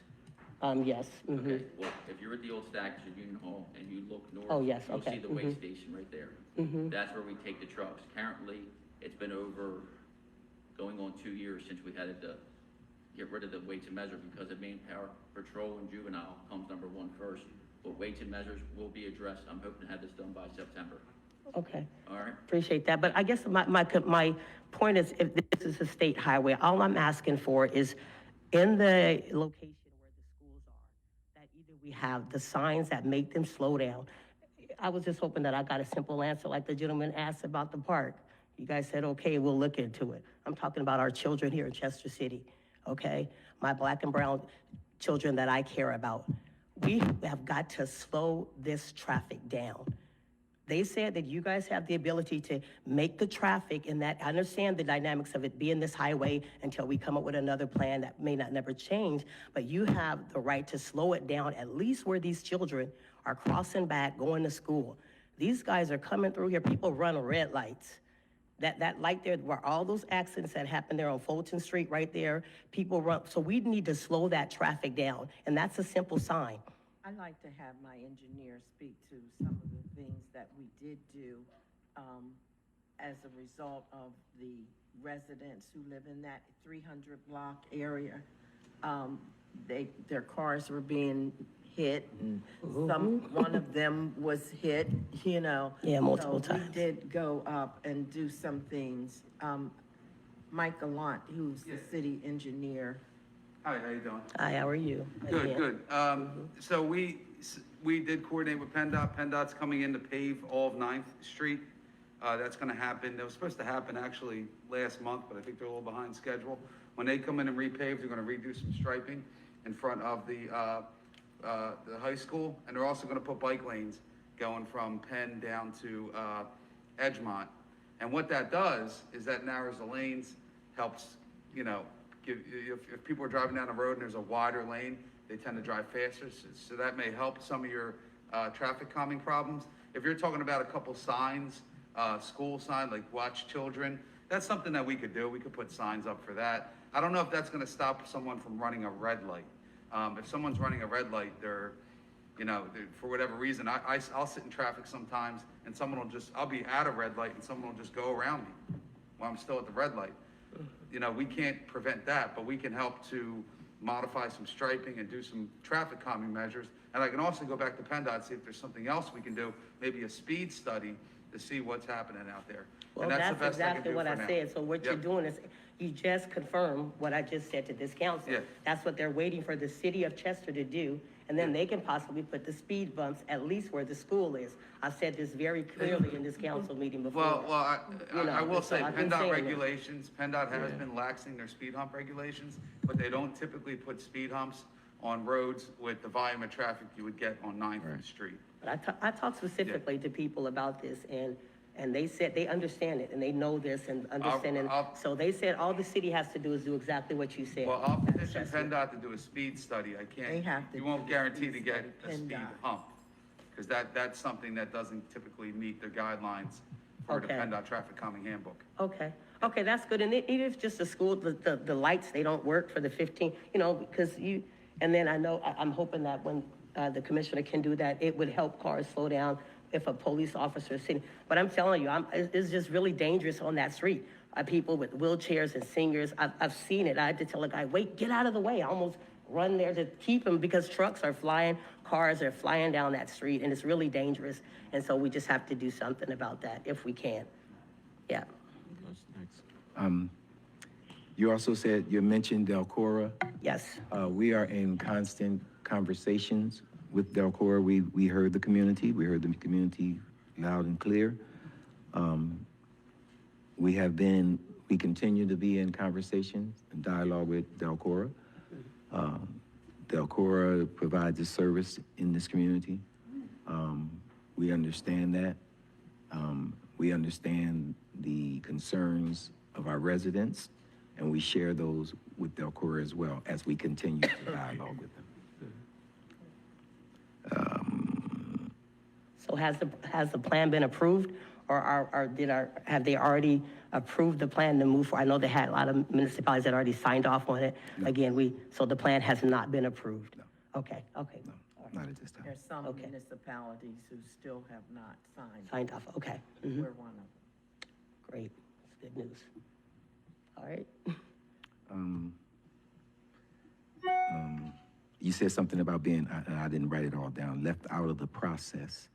[SPEAKER 5] Yes.
[SPEAKER 7] Okay, well, if you're at the old Stackies at Union Hall and you look north,
[SPEAKER 5] Oh, yes,
[SPEAKER 7] you'll
[SPEAKER 5] okay,
[SPEAKER 7] see the weigh station right there. That's where we take the trucks. Currently, it's been going on 2 years since we had to get rid of the weights and measures because of manpower. Patrol and juvenile comes number 1 first, but weights and measures will be addressed. I'm hoping to have this done by September.
[SPEAKER 5] Okay.
[SPEAKER 7] All right?
[SPEAKER 5] Appreciate that. But I guess my point is, if this is a state highway, all I'm asking for is in the location where the schools are, that either we have the signs that make them slow down. I was just hoping that I got a simple answer like the gentleman asked about the park. You guys said, okay, we'll look into it. I'm talking about our children here in Chester City, okay? My black and brown children that I care about. We have got to slow this traffic down. They said that you guys have the ability to make the traffic in that, I understand the dynamics of it being this highway until we come up with another plan that may not never change, but you have the right to slow it down at least where these children are crossing back, going to school. These guys are coming through here, people run red lights. That light there, where all those accidents that happened there on Fulton Street right there, people run, so we need to slow that traffic down, and that's a simple sign.
[SPEAKER 6] I'd like to have my engineer speak to some of the things that we did do as a result of the residents who live in that 300 block area. Their cars were being hit, and one of them was hit, you know.
[SPEAKER 5] Yeah, multiple
[SPEAKER 6] So
[SPEAKER 5] times.
[SPEAKER 6] we did go up and do some things. Mike Gallant, who's the city engineer.
[SPEAKER 11] Hi, how you doing?
[SPEAKER 5] Hi, how are you?
[SPEAKER 11] Good,
[SPEAKER 5] Again.
[SPEAKER 11] good. So we did coordinate with PennDOT. PennDOT's coming in to pave all of 9th Street. That's gonna happen. That was supposed to happen actually last month, but I think they're a little behind schedule. When they come in and repave, they're gonna redo some striping in front of the high school, and they're also gonna put bike lanes going from Penn down to Edgemont. And what that does is that narrows the lanes, helps, you know, if people are driving down the road and there's a wider lane, they tend to drive faster, so that may help some of your traffic calming problems. If you're talking about a couple signs, school sign, like watch children, that's something that we could do. We could put signs up for that. I don't know if that's gonna stop someone from running a red light. If someone's running a red light, for whatever reason, I'll sit in traffic sometimes and I'll be at a red light and someone will just go around me while I'm still at the red light. You know, we can't prevent that, but we can help to modify some striping and do some traffic calming measures. And I can also go back to PennDOT, see if there's something else we can do, maybe a speed study to see what's happening out there.
[SPEAKER 5] Well,
[SPEAKER 11] And the
[SPEAKER 5] that's
[SPEAKER 11] best I can
[SPEAKER 5] exactly
[SPEAKER 11] do
[SPEAKER 5] what
[SPEAKER 11] for
[SPEAKER 5] I
[SPEAKER 11] now.
[SPEAKER 5] said. So what you're
[SPEAKER 11] Yep.
[SPEAKER 5] doing is, you just confirmed what I just said to this council.
[SPEAKER 11] Yeah.
[SPEAKER 5] That's what they're waiting for the city of Chester to do, and then they can possibly put the speed bumps at least where the school is. I said this very clearly in this council meeting before.
[SPEAKER 11] Well,
[SPEAKER 5] You know,
[SPEAKER 11] I will
[SPEAKER 5] so
[SPEAKER 11] say,
[SPEAKER 5] I've been
[SPEAKER 11] PennDOT
[SPEAKER 5] saying it.
[SPEAKER 11] regulations, PennDOT has been laxing their speed hump regulations, but they don't typically put speed humps on roads with the volume of traffic you would get on 9th Street.
[SPEAKER 5] But I talked specifically to people about this, and they said they understand it, and they know this and understand it.
[SPEAKER 11] I'll-
[SPEAKER 5] So they said all the city has to do is do exactly what you said.
[SPEAKER 11] Well, I'll petition
[SPEAKER 5] That's it.
[SPEAKER 11] PennDOT to do a speed study. I can't.
[SPEAKER 6] They have to
[SPEAKER 11] You
[SPEAKER 6] do
[SPEAKER 11] won't
[SPEAKER 6] the
[SPEAKER 11] guarantee
[SPEAKER 6] speed
[SPEAKER 11] to get
[SPEAKER 6] study,
[SPEAKER 11] a speed
[SPEAKER 6] PennDOT.
[SPEAKER 11] hump, because that's something that doesn't typically meet the guidelines for the
[SPEAKER 5] Okay.
[SPEAKER 11] PennDOT traffic calming handbook.
[SPEAKER 5] Okay, that's good. And even if just the school, the lights, they don't work for the 15, because and then I know, I'm hoping that when the commissioner can do that. It would help cars slow down if a police officer is sitting. But I'm telling you, it's just really dangerous on that street. People with wheelchairs and seniors, I've seen it. I had to tell a guy, wait, get out of the way. I almost run there to keep him because trucks are flying, cars are flying down that street, and it's really dangerous. And so we just have to do something about that if we can. Yeah.
[SPEAKER 1] You also said, you mentioned Delcora.
[SPEAKER 5] Yes.
[SPEAKER 1] We are in constant conversations with Delcora. We heard the community. We heard the community loud and clear. We continue to be in conversations and dialogue with Delcora. Delcora provides a service in this community. We understand that. We understand the concerns of our residents, and we share those with Delcora as well as we continue to dialogue with them.
[SPEAKER 5] So has the plan been approved, or have they already approved the plan to move forward? I know they had a lot of municipalities that already signed off on it.
[SPEAKER 1] No.
[SPEAKER 5] Again, so the plan has not been approved?
[SPEAKER 1] No.
[SPEAKER 5] Okay.
[SPEAKER 1] No, not at this time.
[SPEAKER 6] There's some
[SPEAKER 5] Okay.
[SPEAKER 6] municipalities who still have not signed.
[SPEAKER 5] Signed off, okay. Mhm.
[SPEAKER 6] We're one of them.
[SPEAKER 5] Great, that's good news. All right.
[SPEAKER 1] You said something about being, I didn't write it all down, left out of the process.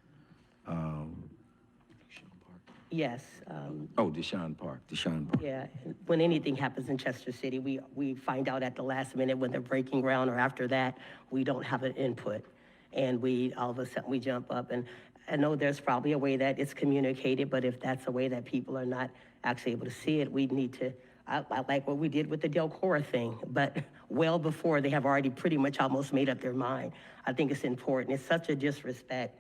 [SPEAKER 5] Yes,
[SPEAKER 1] Deshaun Park.
[SPEAKER 5] yeah, and when anything happens in Chester City, we find out at the last minute when they're breaking ground, or after that, we don't have an input. And all of a sudden, we jump up, and I know there's probably a way that it's communicated, but if that's a way that people are not actually able to see it, we need to, I like what we did with the Delcora thing, but well before they have already pretty much almost made up their mind. I think it's important. It's such a disrespect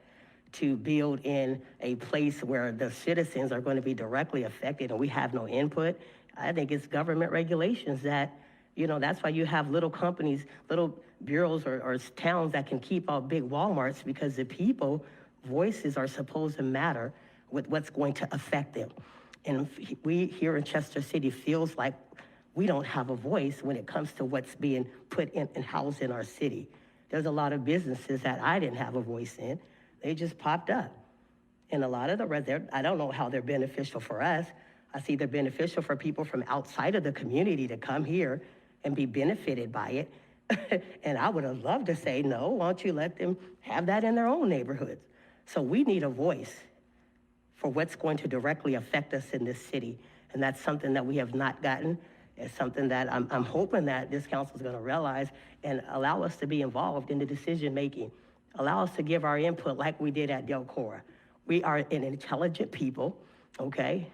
[SPEAKER 5] to build in a place where the citizens are going to be directly affected and we have no input. I think it's government regulations that, that's why you have little companies, little bureaus or towns that can keep out big Walmarts, because the people voices are supposed to matter with what's going to affect them. And we here in Chester City feels like we don't have a voice when it comes to what's being put in and housed in our city. There's a lot of businesses that I didn't have a voice in. They just popped up. And a lot of I don't know how they're beneficial for us. I see they're beneficial for people from outside of the community to come here and be benefited by it. And I would have loved to say, no, why don't you let them have that in their own neighborhoods? So we need a voice for what's going to directly affect us in this city. And that's something that we have not gotten. It's something that I'm hoping that this council is going to realize and allow us to be involved in the decision-making. Allow us to give our input like we did at Delcora. We are an intelligent people, okay?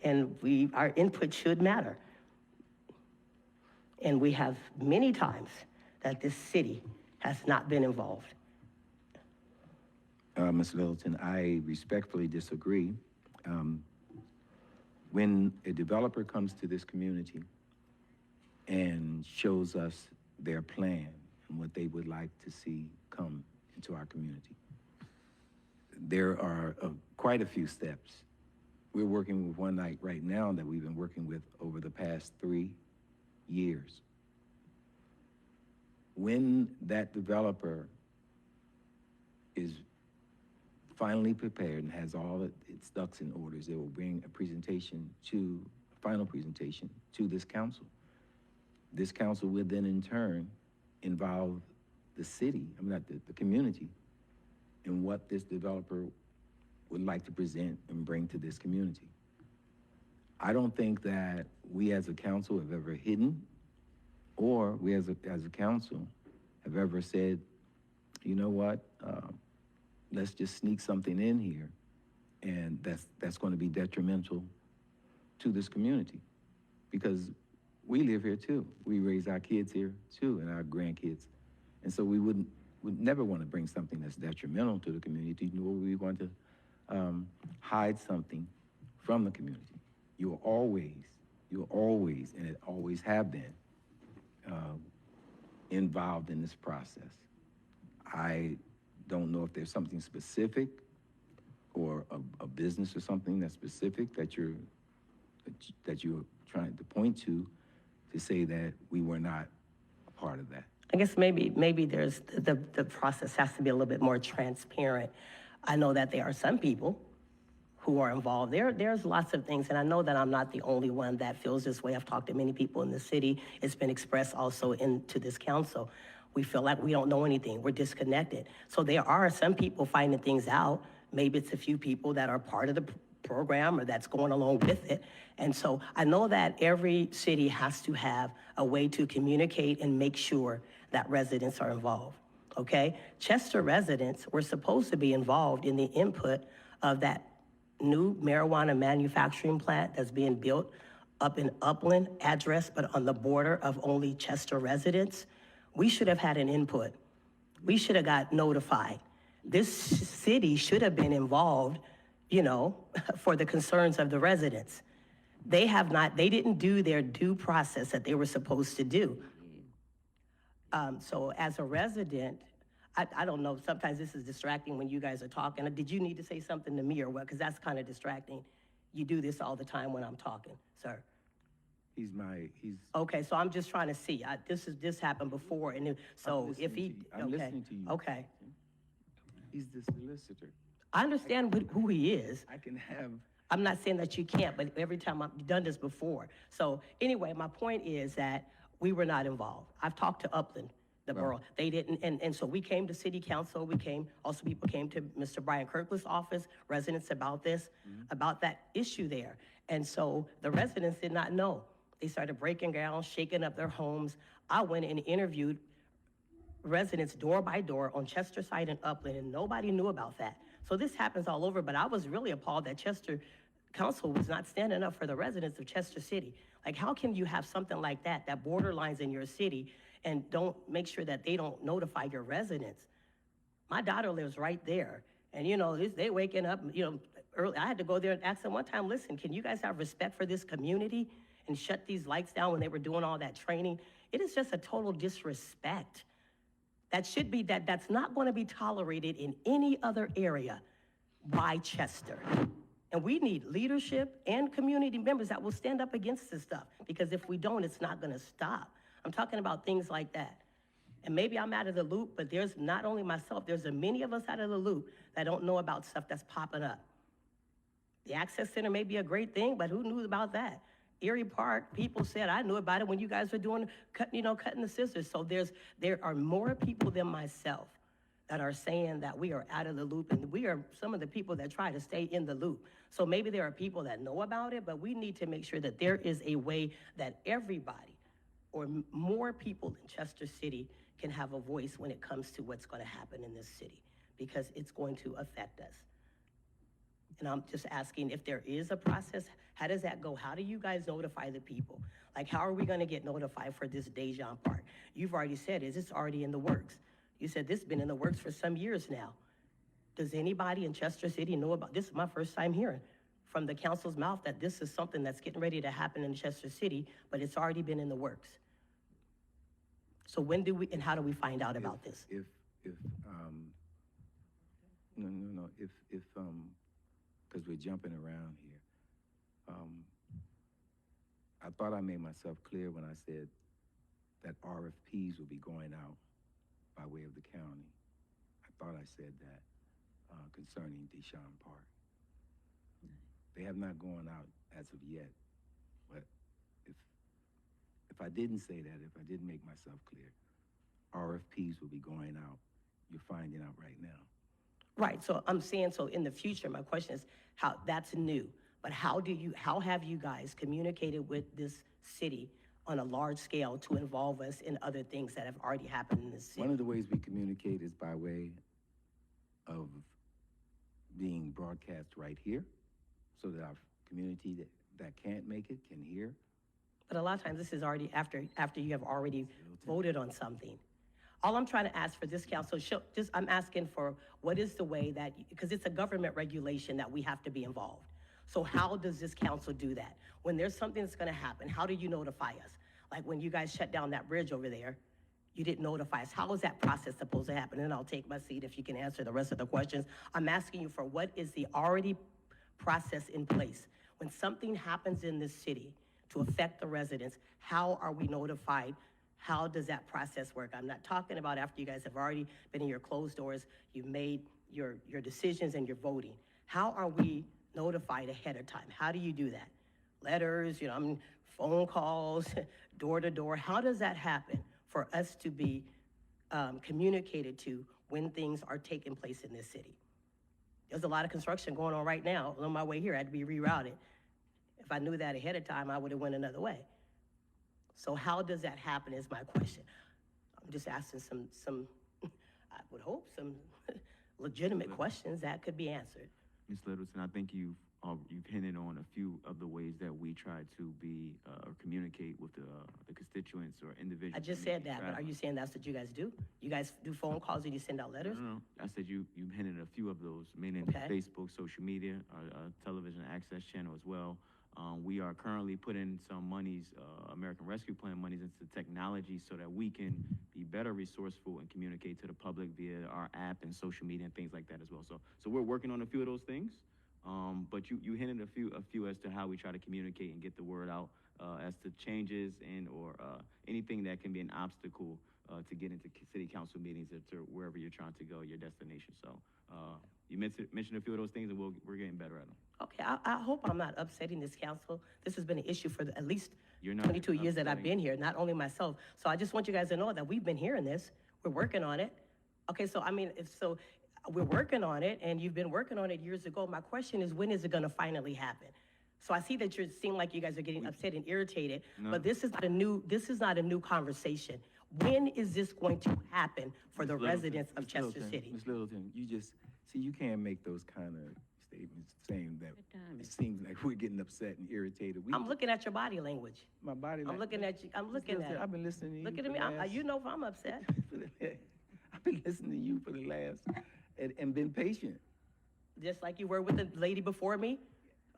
[SPEAKER 5] And our input should matter. And we have many times that this city has not been involved.
[SPEAKER 1] Ms. Littleton, I respectfully disagree. When a developer comes to this community and shows us their plan and what they would like to see come into our community, there are quite a few steps. We're working with one right now that we've been working with over the past 3 years. When that developer is finally prepared and has all its ducks in orders, they will bring a final presentation to this council. This council will then in turn involve the city, the community, in what this developer would like to present and bring to this community. I don't think that we as a council have ever hidden, or we as a council have ever said, you know what, let's just sneak something in here, and that's going to be detrimental to this community, because we live here too. We raise our kids here too, and our grandkids, and so we would never want to bring something that's detrimental to the community, nor would we want to hide something from the community. You're always, and it always have been, involved in this process. I don't know if there's something specific or a business or something that's specific that you're trying to point to say that we were not a part of that.
[SPEAKER 5] I guess maybe there's, the process has to be a little bit more transparent. I know that there are some people who are involved. There's lots of things, and I know that I'm not the only one that feels this way. I've talked to many people in the city. It's been expressed also into this council. We feel like we don't know anything. We're disconnected. So there are some people finding things out. Maybe it's a few people that are part of the program or that's going along with it. And so I know that every city has to have a way to communicate and make sure that residents are involved, okay? Chester residents were supposed to be involved in the input of that new marijuana manufacturing plant that's being built up in Upland address, but on the border of only Chester residents. We should have had an input. We should have got notified. This city should have been involved, you know, for the concerns of the residents. They didn't do their due process that they were supposed to do. So as a resident, I don't know, sometimes this is distracting when you guys are talking. Did you need to say something to me or what? Because that's kind of distracting. You do this all the time when I'm talking, sir.
[SPEAKER 1] He's
[SPEAKER 5] Okay, so I'm just trying to see. This happened before, and so if he,
[SPEAKER 1] I'm listening to you.
[SPEAKER 5] Okay.
[SPEAKER 1] He's the solicitor.
[SPEAKER 5] I understand who he is.
[SPEAKER 1] I can have,
[SPEAKER 5] I'm not saying that you can't, but every time I've done this before. So anyway, my point is that we were not involved. I've talked to Upland, the borough. They didn't, and so we came to city council, also people came to Mr. Brian Kirkland's office, residents about this, about that issue there. And so the residents did not know. They started breaking ground, shaking up their homes. I went and interviewed residents door by door on Chester side and Upland, and nobody knew about that. So this happens all over, but I was really appalled that Chester Council was not standing up for the residents of Chester City. Like, how can you have something like that borderlines in your city and don't make sure that they don't notify your residents? My daughter lives right there, and you know, they waking up, you know, early. I had to go there and ask them one time, listen, can you guys have respect for this community and shut these lights down when they were doing all that training? It is just a total disrespect. That should be, that's not going to be tolerated in any other area by Chester. And we need leadership and community members that will stand up against this stuff, because if we don't, it's not going to stop. I'm talking about things like that. And maybe I'm out of the loop, but there's not only myself, there's many of us out of the loop that don't know about stuff that's popping up. The Access Center may be a great thing, but who knew about that? Erie Park, people said, I knew about it when you guys were doing, cutting the scissors. So there are more people than myself that are saying that we are out of the loop, and we are some of the people that try to stay in the loop. So maybe there are people that know about it, but we need to make sure that there is a way that everybody or more people in Chester City can have a voice when it comes to what's going to happen in this city, because it's going to affect us. And I'm just asking if there is a process, how does that go? How do you guys notify the people? Like, how are we going to get notified for this Dejan Park? You've already said, is this already in the works? You said this has been in the works for some years now. Does anybody in Chester City know about this? Is my first time hearing from the council's mouth that this is something that's getting ready to happen in Chester City, but it's already been in the works. So when do we, and how do we find out about this?
[SPEAKER 1] Because we're jumping around here. I thought I made myself clear when I said that RFPs will be going out by way of the county. I thought I said that concerning Dejan Park. They have not gone out as of yet, but if I didn't say that, if I didn't make myself clear, RFPs will be going out. You're finding out right now.
[SPEAKER 5] Right, so I'm saying, so in the future, my question is how, that's new, but how have you guys communicated with this city on a large scale to involve us in other things that have already happened in this city?
[SPEAKER 1] One of the ways we communicate is by way of being broadcast right here, so that our community that can't make it can hear.
[SPEAKER 5] But a lot of times this is already after you have already voted on something. All I'm trying to ask for this council, I'm asking for what is the way that, because it's a government regulation that we have to be involved. So how does this council do that? When there's something that's gonna happen, how do you notify us? Like when you guys shut down that bridge over there, you didn't notify us. How is that process supposed to happen? And I'll take my seat if you can answer the rest of the questions. I'm asking you for what is the already process in place? When something happens in this city to affect the residents, how are we notified? How does that process work? I'm not talking about after you guys have already been in your closed doors, you've made your decisions and you're voting. How are we notified ahead of time? How do you do that? Letters, phone calls, door to door. How does that happen for us to be communicated to when things are taking place in this city? There's a lot of construction going on right now. On my way here, I had to be rerouted. If I knew that ahead of time, I would have went another way. So how does that happen is my question. I'm just asking some I would hope, some legitimate questions that could be answered.
[SPEAKER 4] Ms. Littleton, I think you've hinted on a few of the ways that we try to be or communicate with the constituents or individuals.
[SPEAKER 5] I just said that, but are you saying that's what you guys do? You guys do phone calls and you send out letters?
[SPEAKER 4] No. I said you hinted a few of those, meaning
[SPEAKER 5] Okay.
[SPEAKER 4] Facebook, social media, our television access channel as well. We are currently putting some monies, American Rescue Plan monies into technology so that we can be better resourceful and communicate to the public via our app and social media and things like that as well. So we're working on a few of those things. But you hinted a few as to how we try to communicate and get the word out as to changes and or anything that can be an obstacle to get into city council meetings or to wherever you're trying to go, your destination. So you mentioned a few of those things, and we're getting better at them.
[SPEAKER 5] Okay, I hope I'm not upsetting this council. This has been an issue for at least
[SPEAKER 4] You're not
[SPEAKER 5] 22 years that I've
[SPEAKER 4] upsetting.
[SPEAKER 5] been here, not only myself. So I just want you guys to know that we've been hearing this. We're working on it. Okay, so we're working on it, and you've been working on it years ago. My question is, when is it gonna finally happen? So I see that you seem like you guys are getting upset and irritated,
[SPEAKER 4] No.
[SPEAKER 5] but this is not a new conversation. When is this going to happen for the
[SPEAKER 4] Ms. Littleton,
[SPEAKER 5] residents of
[SPEAKER 1] Ms.
[SPEAKER 5] Chester
[SPEAKER 1] Littleton,
[SPEAKER 5] City?
[SPEAKER 1] Ms. Littleton, you can't make those kind of statements saying that
[SPEAKER 3] time
[SPEAKER 1] it
[SPEAKER 3] is-
[SPEAKER 1] seems like we're getting upset and irritated.
[SPEAKER 5] I'm looking at your body language.
[SPEAKER 1] My body.
[SPEAKER 5] I'm looking at you, I'm looking at it.
[SPEAKER 1] I've been listening to you.
[SPEAKER 5] Look
[SPEAKER 1] for
[SPEAKER 5] at me,
[SPEAKER 1] the last-
[SPEAKER 5] you know if I'm upset.
[SPEAKER 1] I've been listening to you for the last, and been patient.
[SPEAKER 5] Just like you were with the lady before me,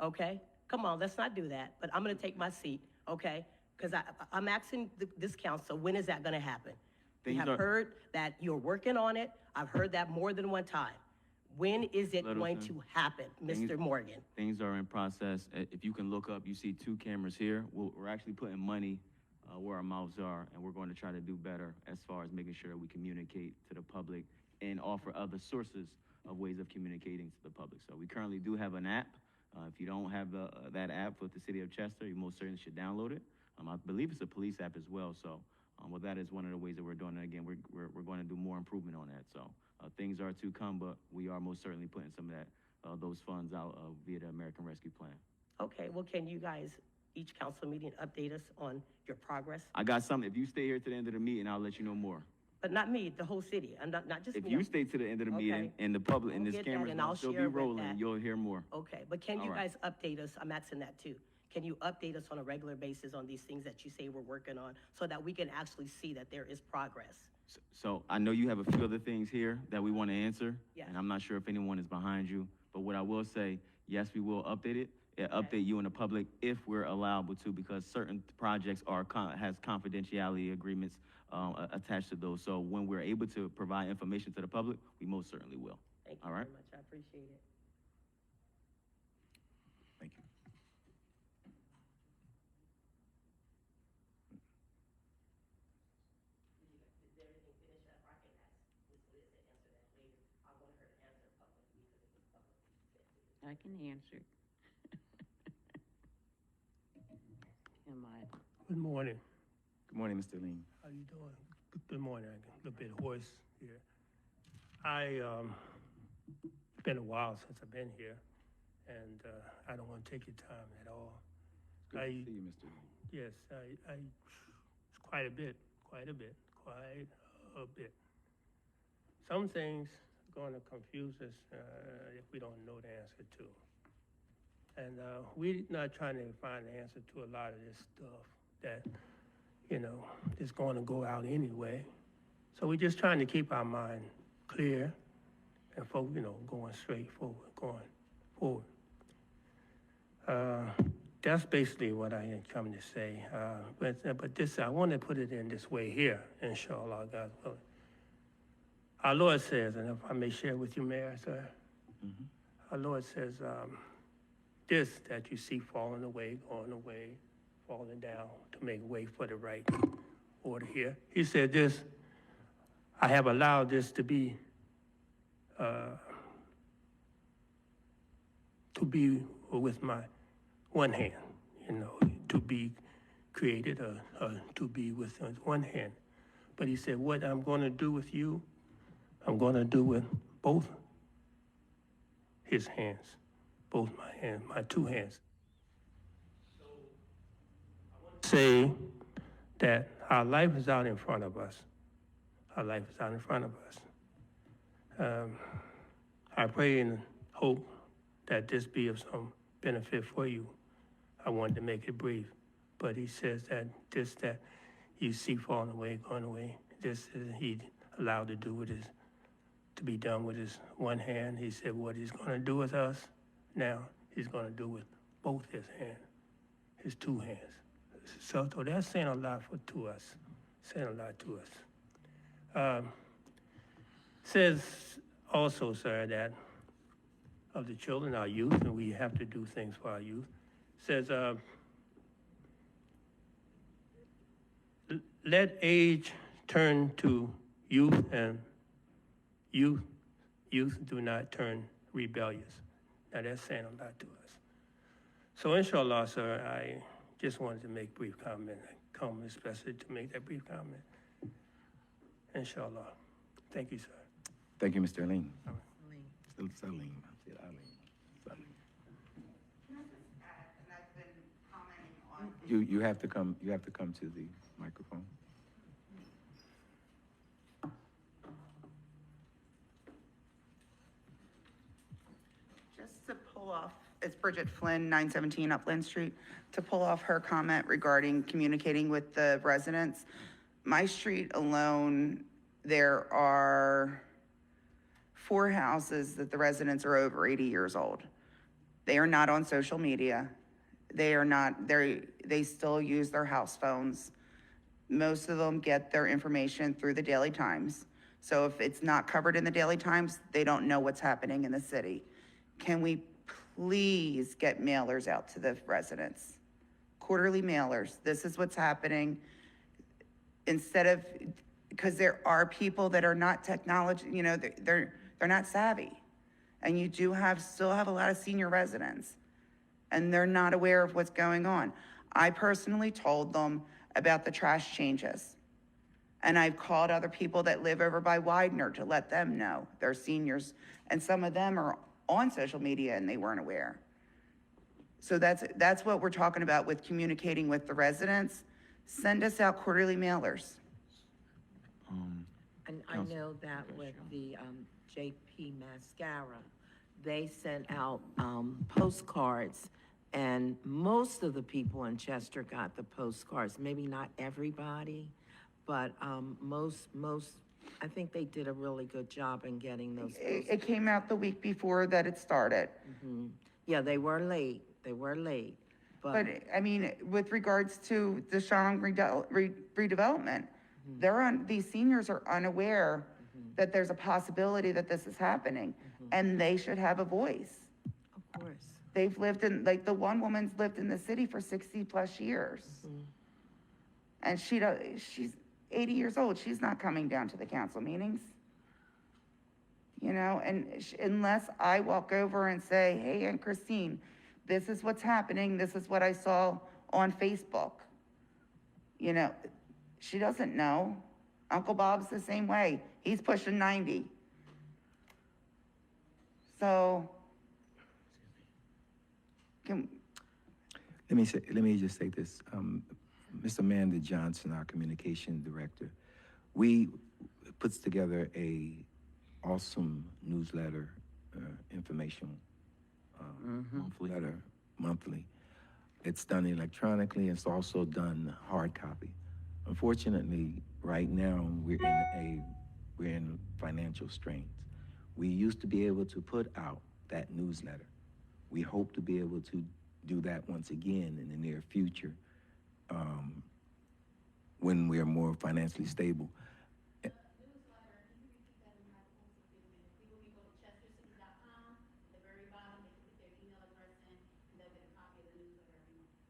[SPEAKER 5] okay? Come on, let's not do that, but I'm gonna take my seat, okay? Because I'm asking this council, when is that gonna happen? We
[SPEAKER 4] Things
[SPEAKER 5] have
[SPEAKER 4] are-
[SPEAKER 5] heard that you're working on it. I've heard that more than one time. When is it going
[SPEAKER 4] Littleton,
[SPEAKER 5] to happen, Mr. Morgan?
[SPEAKER 4] Things are in process. If you can look up, you see 2 cameras here. We're actually putting money where our mouths are, and we're going to try to do better as far as making sure that we communicate to the public and offer other sources of ways of communicating to the public. So we currently do have an app. If you don't have that app with the city of Chester, you most certainly should download it. I believe it's a police app as well. So that is one of the ways that we're doing it. Again, we're going to do more improvement on that. So things are to come, but we are most certainly putting some of that those funds out via the American Rescue Plan.
[SPEAKER 5] Okay, well, can you guys, each council meeting, update us on your progress?
[SPEAKER 4] I got some. If you stay here to the end of the meeting, I'll let you know more.
[SPEAKER 5] But not me, the whole city, and not just
[SPEAKER 4] If
[SPEAKER 5] me.
[SPEAKER 4] you stay to the end of the meeting
[SPEAKER 5] Okay.
[SPEAKER 4] and the public and
[SPEAKER 5] I'll
[SPEAKER 4] this
[SPEAKER 5] get that,
[SPEAKER 4] camera's
[SPEAKER 5] and I'll
[SPEAKER 4] gonna still be
[SPEAKER 5] share with
[SPEAKER 4] rolling,
[SPEAKER 5] that.
[SPEAKER 4] you'll hear more.
[SPEAKER 5] Okay, but can you
[SPEAKER 4] All
[SPEAKER 5] guys
[SPEAKER 4] right.
[SPEAKER 5] update us, I'm asking that too, can you update us on a regular basis on these things that you say we're working on, so that we can actually see that there is progress?
[SPEAKER 4] So I know you have a few other things here that we want to answer.
[SPEAKER 5] Yes.
[SPEAKER 4] And I'm not sure if anyone is behind you, but what I will say, yes, we will update it. Update you and the public if we're allowable to, because certain projects has confidentiality agreements attached to those. So when we're able to provide information to the public, we most certainly will.
[SPEAKER 5] Thank you
[SPEAKER 4] All
[SPEAKER 5] very
[SPEAKER 4] right.
[SPEAKER 5] much, I appreciate it.
[SPEAKER 1] Thank you.
[SPEAKER 5] Is everything finished up? I can ask Ms. Liz to answer that later. I want her to answer publicly because it was publicly.
[SPEAKER 3] I can answer. Am I?
[SPEAKER 12] Good morning.
[SPEAKER 1] Good morning, Mr. Lean.
[SPEAKER 12] How you doing? Good morning. I'm a little bit hoarse here. It's been a while since I've been here, and I don't want to take your time at all.
[SPEAKER 1] Good to see you, Mr. Lean.
[SPEAKER 12] Yes, it's quite a bit. Some things are going to confuse us if we don't know the answer to. And we're not trying to find the answer to a lot of this stuff that, is going to go out anyway. So we're just trying to keep our mind clear and, going straight forward, That's basically what I had come to say. But this, I want to put it in this way here, inshallah, God willing. Our Lord says, and if I may share with you, Mayor, sir, our Lord says, this that you see falling away, going away, falling down to make way for the right order here. He said this, I have allowed this to be with my one hand, you know, to be created to be with one hand. But he said, what I'm going to do with you, I'm going to do with both his hands, both my hands, my two hands. So I want to say that our life is out in front of us. Our life is out in front of us. I pray and hope that this be of some benefit for you. I wanted to make it brief, but he says that this that you see falling away, going away, this he allowed to do with his, to be done with his one hand. He said what he's going to do with us now, he's going to do with both his hands, his two hands. So that's saying a lot to us, saying a lot to us. Says also, sir, that of the children, our youth, and we have to do things for our youth. Says, let age turn to youth, and youth do not turn rebellious. Now that's saying a lot to us. So inshallah, sir, I just wanted to make a brief comment. I come especially to make that brief comment. Inshallah. Thank you, sir.
[SPEAKER 1] Thank you, Mr. Aline.
[SPEAKER 12] All right.
[SPEAKER 1] Salim. I said Aline. Salim. You have to come to the microphone.
[SPEAKER 10] Just to pull off, it's Bridget Flynn, 917 Upland Street, to pull off her comment regarding communicating with the residents. My street alone, there are 4 houses that the residents are over 80 years old. They are not on social media. They still use their house phones. Most of them get their information through the Daily Times. So if it's not covered in the Daily Times, they don't know what's happening in the city. Can we please get mailers out to the residents? Quarterly mailers, this is what's happening. Instead of, because there are people that are not technology, you know, they're not savvy. And you do still have a lot of senior residents, and they're not aware of what's going on. I personally told them about the trash changes. And I've called other people that live over by Widener to let them know. They're seniors, and some of them are on social media and they weren't aware. So that's what we're talking about with communicating with the residents. Send us out quarterly mailers.
[SPEAKER 6] And I know that with the JP Mascara, they sent out postcards, and most of the people in Chester got the postcards. Maybe not everybody, but most, I think they did a really good job in getting those postcards.
[SPEAKER 10] It came out the week before that it started.
[SPEAKER 6] Mhm. Yeah, they were late,
[SPEAKER 10] But I mean, with regards to the Shang redevelopment, these seniors are unaware that there's a possibility that this is happening, and they should have a voice.
[SPEAKER 6] Of course.
[SPEAKER 10] They've lived in, like, the one woman's lived in the city for 60+ years. And she's 80 years old. She's not coming down to the council meetings. You know, and unless I walk over and say, hey, Aunt Christine, this is what's happening. This is what I saw on Facebook. You know, she doesn't know. Uncle Bob's the same way. He's pushing 90. So,
[SPEAKER 1] Let me just say this. Ms. Amanda Johnson, our communication director, we puts together a awesome newsletter, informational letter monthly. It's done electronically. It's also done hard copy. Unfortunately, right now we're in financial strains. We used to be able to put out that newsletter. We hope to be able to do that once again in the near future, when we are more financially stable.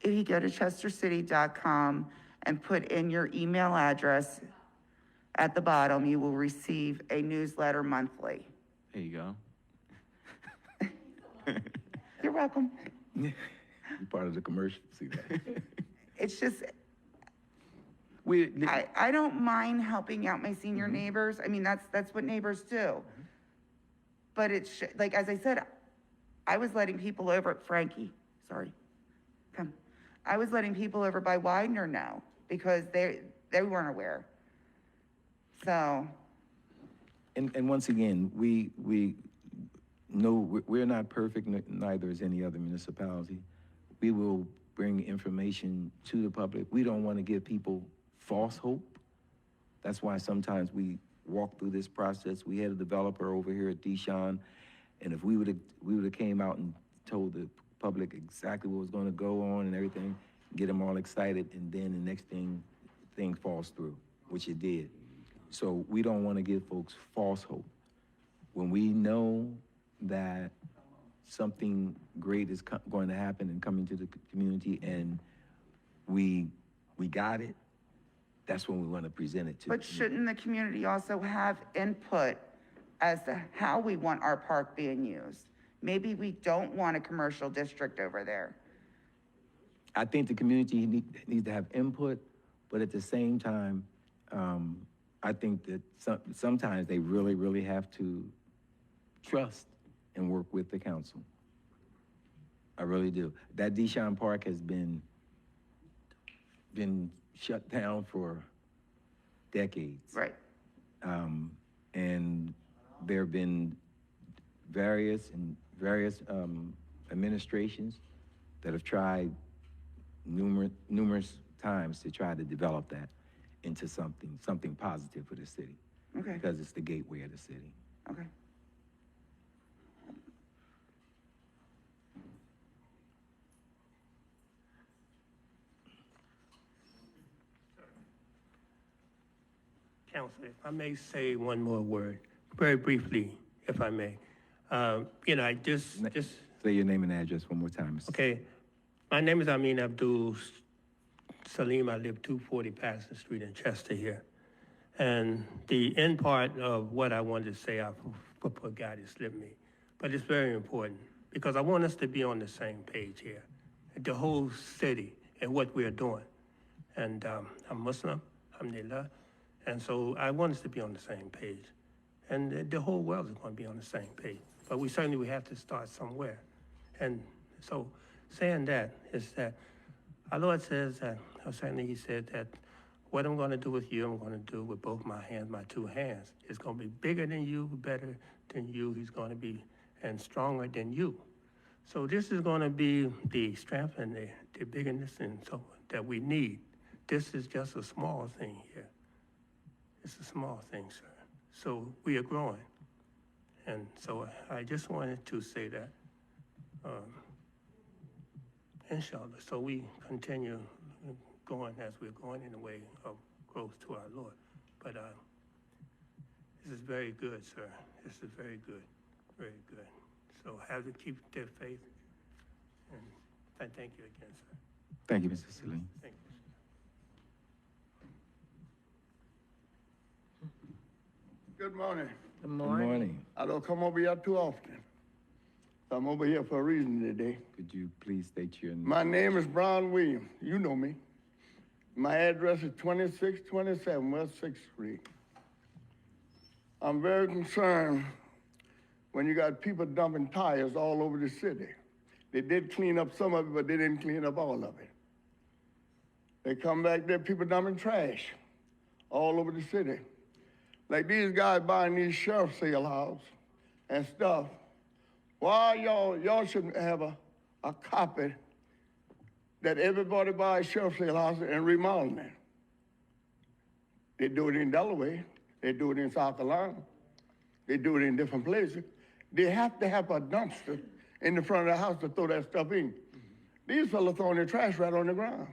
[SPEAKER 10] if you go to chestercity.com, and put in your email address at the bottom, you will receive a newsletter monthly.
[SPEAKER 4] There you go.
[SPEAKER 10] You're welcome.
[SPEAKER 1] You're part of the commercial, see that?
[SPEAKER 10] It's just,
[SPEAKER 1] We,
[SPEAKER 10] I don't mind helping out my senior neighbors. I mean, that's what neighbors do. But it's, like, as I said, I was letting people over, Frankie, sorry, come. I was letting people over by Widener know because they weren't aware. So,
[SPEAKER 1] and once again, we know we're not perfect, neither is any other municipality. We will bring information to the public. We don't want to give people false hope. That's why sometimes we walk through this process. We had a developer over here at Deshawn, and if we would have came out and told the public exactly what was going to go on and everything, get them all excited, and then the next thing falls through, which it did. So we don't want to give folks false hope. When we know that something great is going to happen and coming to the community, and we got it, that's when we want to present it to.
[SPEAKER 10] but shouldn't the community also have input as to how we want our park being used? Maybe we don't want a commercial district over there.
[SPEAKER 1] I think the community needs to have input, but at the same time, I think that sometimes they really, really have to trust and work with the council. I really do. That Deshawn Park has been shut down for decades.
[SPEAKER 10] Right.
[SPEAKER 1] And there have been various administrations that have tried numerous times to try to develop that into something positive for the city.
[SPEAKER 10] Okay,
[SPEAKER 1] Because it's the gateway of the city.
[SPEAKER 10] okay.
[SPEAKER 12] Council, if I may say one more word, very briefly, if I may. You know, I just,
[SPEAKER 1] Say your name and address one more time. Mr.
[SPEAKER 12] okay, my name is Amin Abdul Salim. I live 240 Patterson Street in Chester here. And the end part of what I wanted to say, I forgot it slipped me. But it's very important because I want us to be on the same page here. The whole city and what we're doing. And I'm Muslim, alhamdulillah. And so I want us to be on the same page. And the whole world is going to be on the same page. But we certainly have to start somewhere. And so saying that is that our Lord says that, or certainly he said that what I'm going to do with you, I'm going to do with both my hands, my two hands. It's going to be bigger than you, better than you. He's going to be, and stronger than you. So this is going to be the strength and the bigness and so that we need. This is just a small thing here. It's a small thing, sir. So we are growing. And so I just wanted to say that, inshallah, so we continue going as we're going in the way of growth to our Lord. But this is very good, sir. This is very good, very good. So have to keep their faith. And I thank you again, sir.
[SPEAKER 1] Thank you, Mr. Salim.
[SPEAKER 12] Thank you.
[SPEAKER 13] Good morning.
[SPEAKER 6] Good
[SPEAKER 1] Good
[SPEAKER 6] morning.
[SPEAKER 1] morning.
[SPEAKER 13] I don't come over here too often. So I'm over here for a reason today.
[SPEAKER 1] Could you please state your name?
[SPEAKER 13] My name is Brown Williams. You know me. My address is 2627 West 6th Street. I'm very concerned when you got people dumping tires all over the city. They did clean up some of it, but they didn't clean up all of it. They come back there, people dumping trash all over the city. Like these guys buying these sheriff sale houses and stuff. Why y'all shouldn't have a copy that everybody buys sheriff sale houses and remodeling it. They do it in Delaware. They do it in South Carolina. They do it in different places. They have to have a dumpster in the front of the house to throw that stuff in. These fellas throwing their trash right on the ground.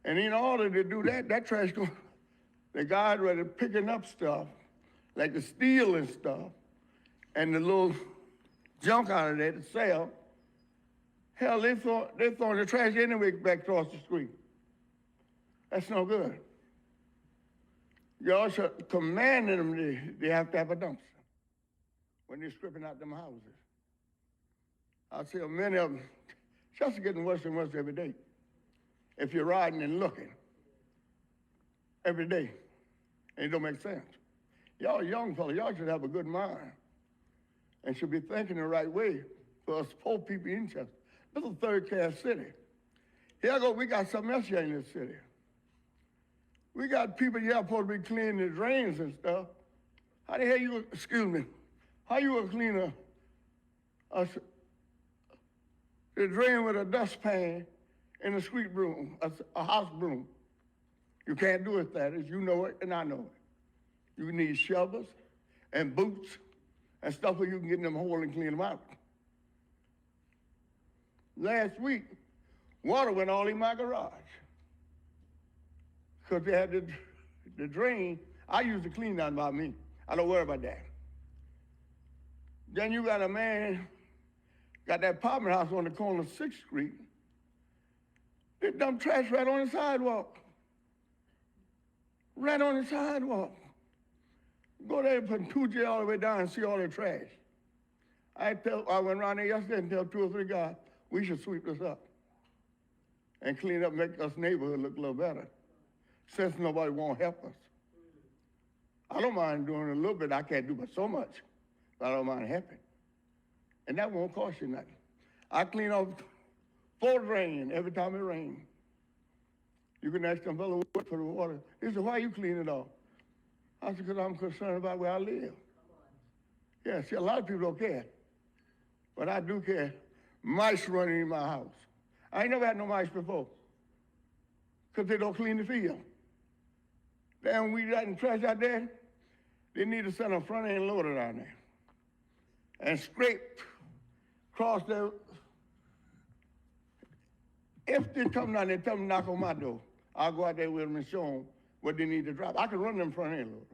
[SPEAKER 13] And in order to do that, that trash goes, the guys ready picking up stuff, like the steel and stuff, and the little junk out of there to sell. Hell, they're throwing the trash anyway back across the street. That's no good. You also commanding them they have to have a dumpster when they're stripping out them houses. I see many of them just getting worse and worse every day. If you're riding and looking every day, and it don't make sense. Y'all young fellas, y'all should have a good mind and should be thinking the right way for us poor people in Chester. This is a third-class city. Here go, we got something else here in this city. We got people here supposed to be cleaning the drains and stuff. How the hell you, excuse me, how you gonna clean the drain with a dustpan and a street broom, a house broom? You can't do it, Thaddeus. You know it, and I know it. You need shovels and boots and stuff where you can get in them holes and clean them out. Last week, water went all in my garage because they had the drain. I used to clean that by me. I don't worry about that. Then you got a man, got that apartment house on the corner of 6th Street. They dump trash right on the sidewalk. Right on the sidewalk. Go there and put 2J all the way down and see all the trash. I went around there yesterday and tell 2 or 3 guys, we should sweep this up and clean up, make us neighborhood look a little better, since nobody won't help us. I don't mind doing a little bit. I can't do but so much, but I don't mind helping. And that won't cost you nothing. I clean off 4 drains every time it rains. You can ask them fellow for the water. He said, why you clean it off? I said, because I'm concerned about where I live. Yeah, see, a lot of people don't care, but I do care. Mice running in my house. I ain't never had no mice before, because they don't clean the field. Damn, we got trash out there. They need to send a front end loader down there and scrape across there. If they come down there, tell them to knock on my door. I'll go out there with them and show them what they need to drop. I can run them front end loader,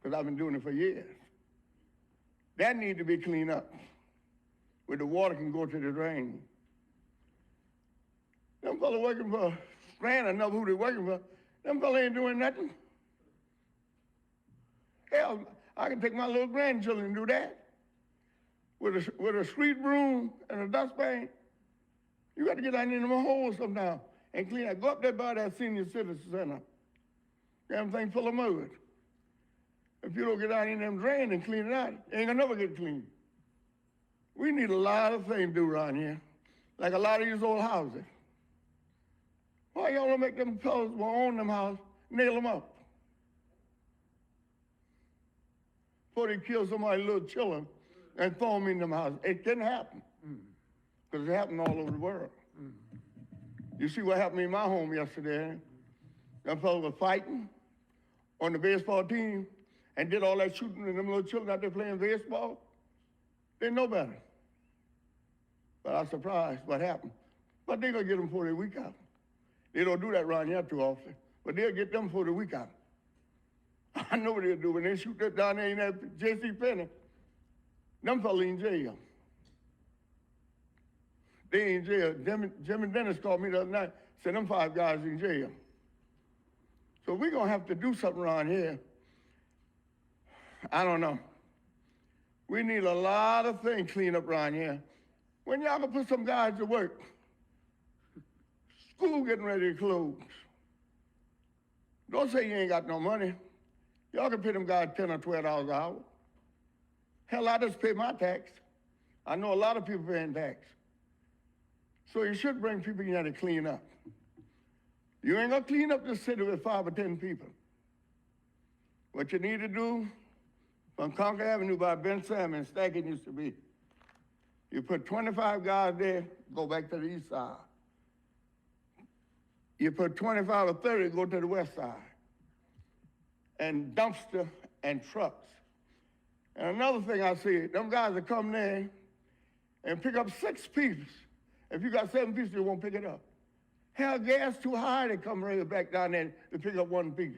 [SPEAKER 13] because I've been doing it for years. That need to be cleaned up, where the water can go to the drain. Them fellas working for Strand, I know who they're working for. Them fellas ain't doing nothing. Hell, I can take my little grandchildren and do that. With a street broom and a dustpan. You got to get down in them holes sometimes and clean that. Go up there by that senior citizen center. Damn thing full of mud. If you don't get down in them drains and clean it out, you ain't gonna never get clean. We need a lot of things to do around here, like a lot of these old houses. Why y'all don't make them fellas who own them houses, nail them up? Before they kill somebody's little children and throw them in them houses. It can happen, because it happened all over the world. You see what happened in my home yesterday? Them fellas were fighting on the baseball team and did all that shooting and them little children out there playing baseball. They know better. But I was surprised what happened. But they're gonna get them for the week out. They don't do that around here too often, but they'll get them for the week out. I know what they'll do when they shoot that down there in that J.C. Penney. Them fellas in jail. They in jail. Jimmy Dennis called me the other night, said them 5 guys in jail. So we're gonna have to do something around here. I don't know. We need a lot of things cleaned up around here. When y'all gonna put some guys to work? School getting ready to close. Don't say you ain't got no money. Y'all can pay them guys $10 or $12 an hour. Hell, I just pay my tax. I know a lot of people paying tax. So you should bring people in here to clean up. You ain't gonna clean up the city with 5 or 10 people. What you need to do, from Concord Avenue by Ben Salmon, Stackett used to be, you put 25 guys there, go back to the east side. You put 25 or 30, go to the west side. And dumpster and trucks. And another thing I see, them guys that come there and pick up 6 pieces. If you got 7 pieces, you won't pick it up. Hell, gas too high, they come right back down there to pick up 1 piece.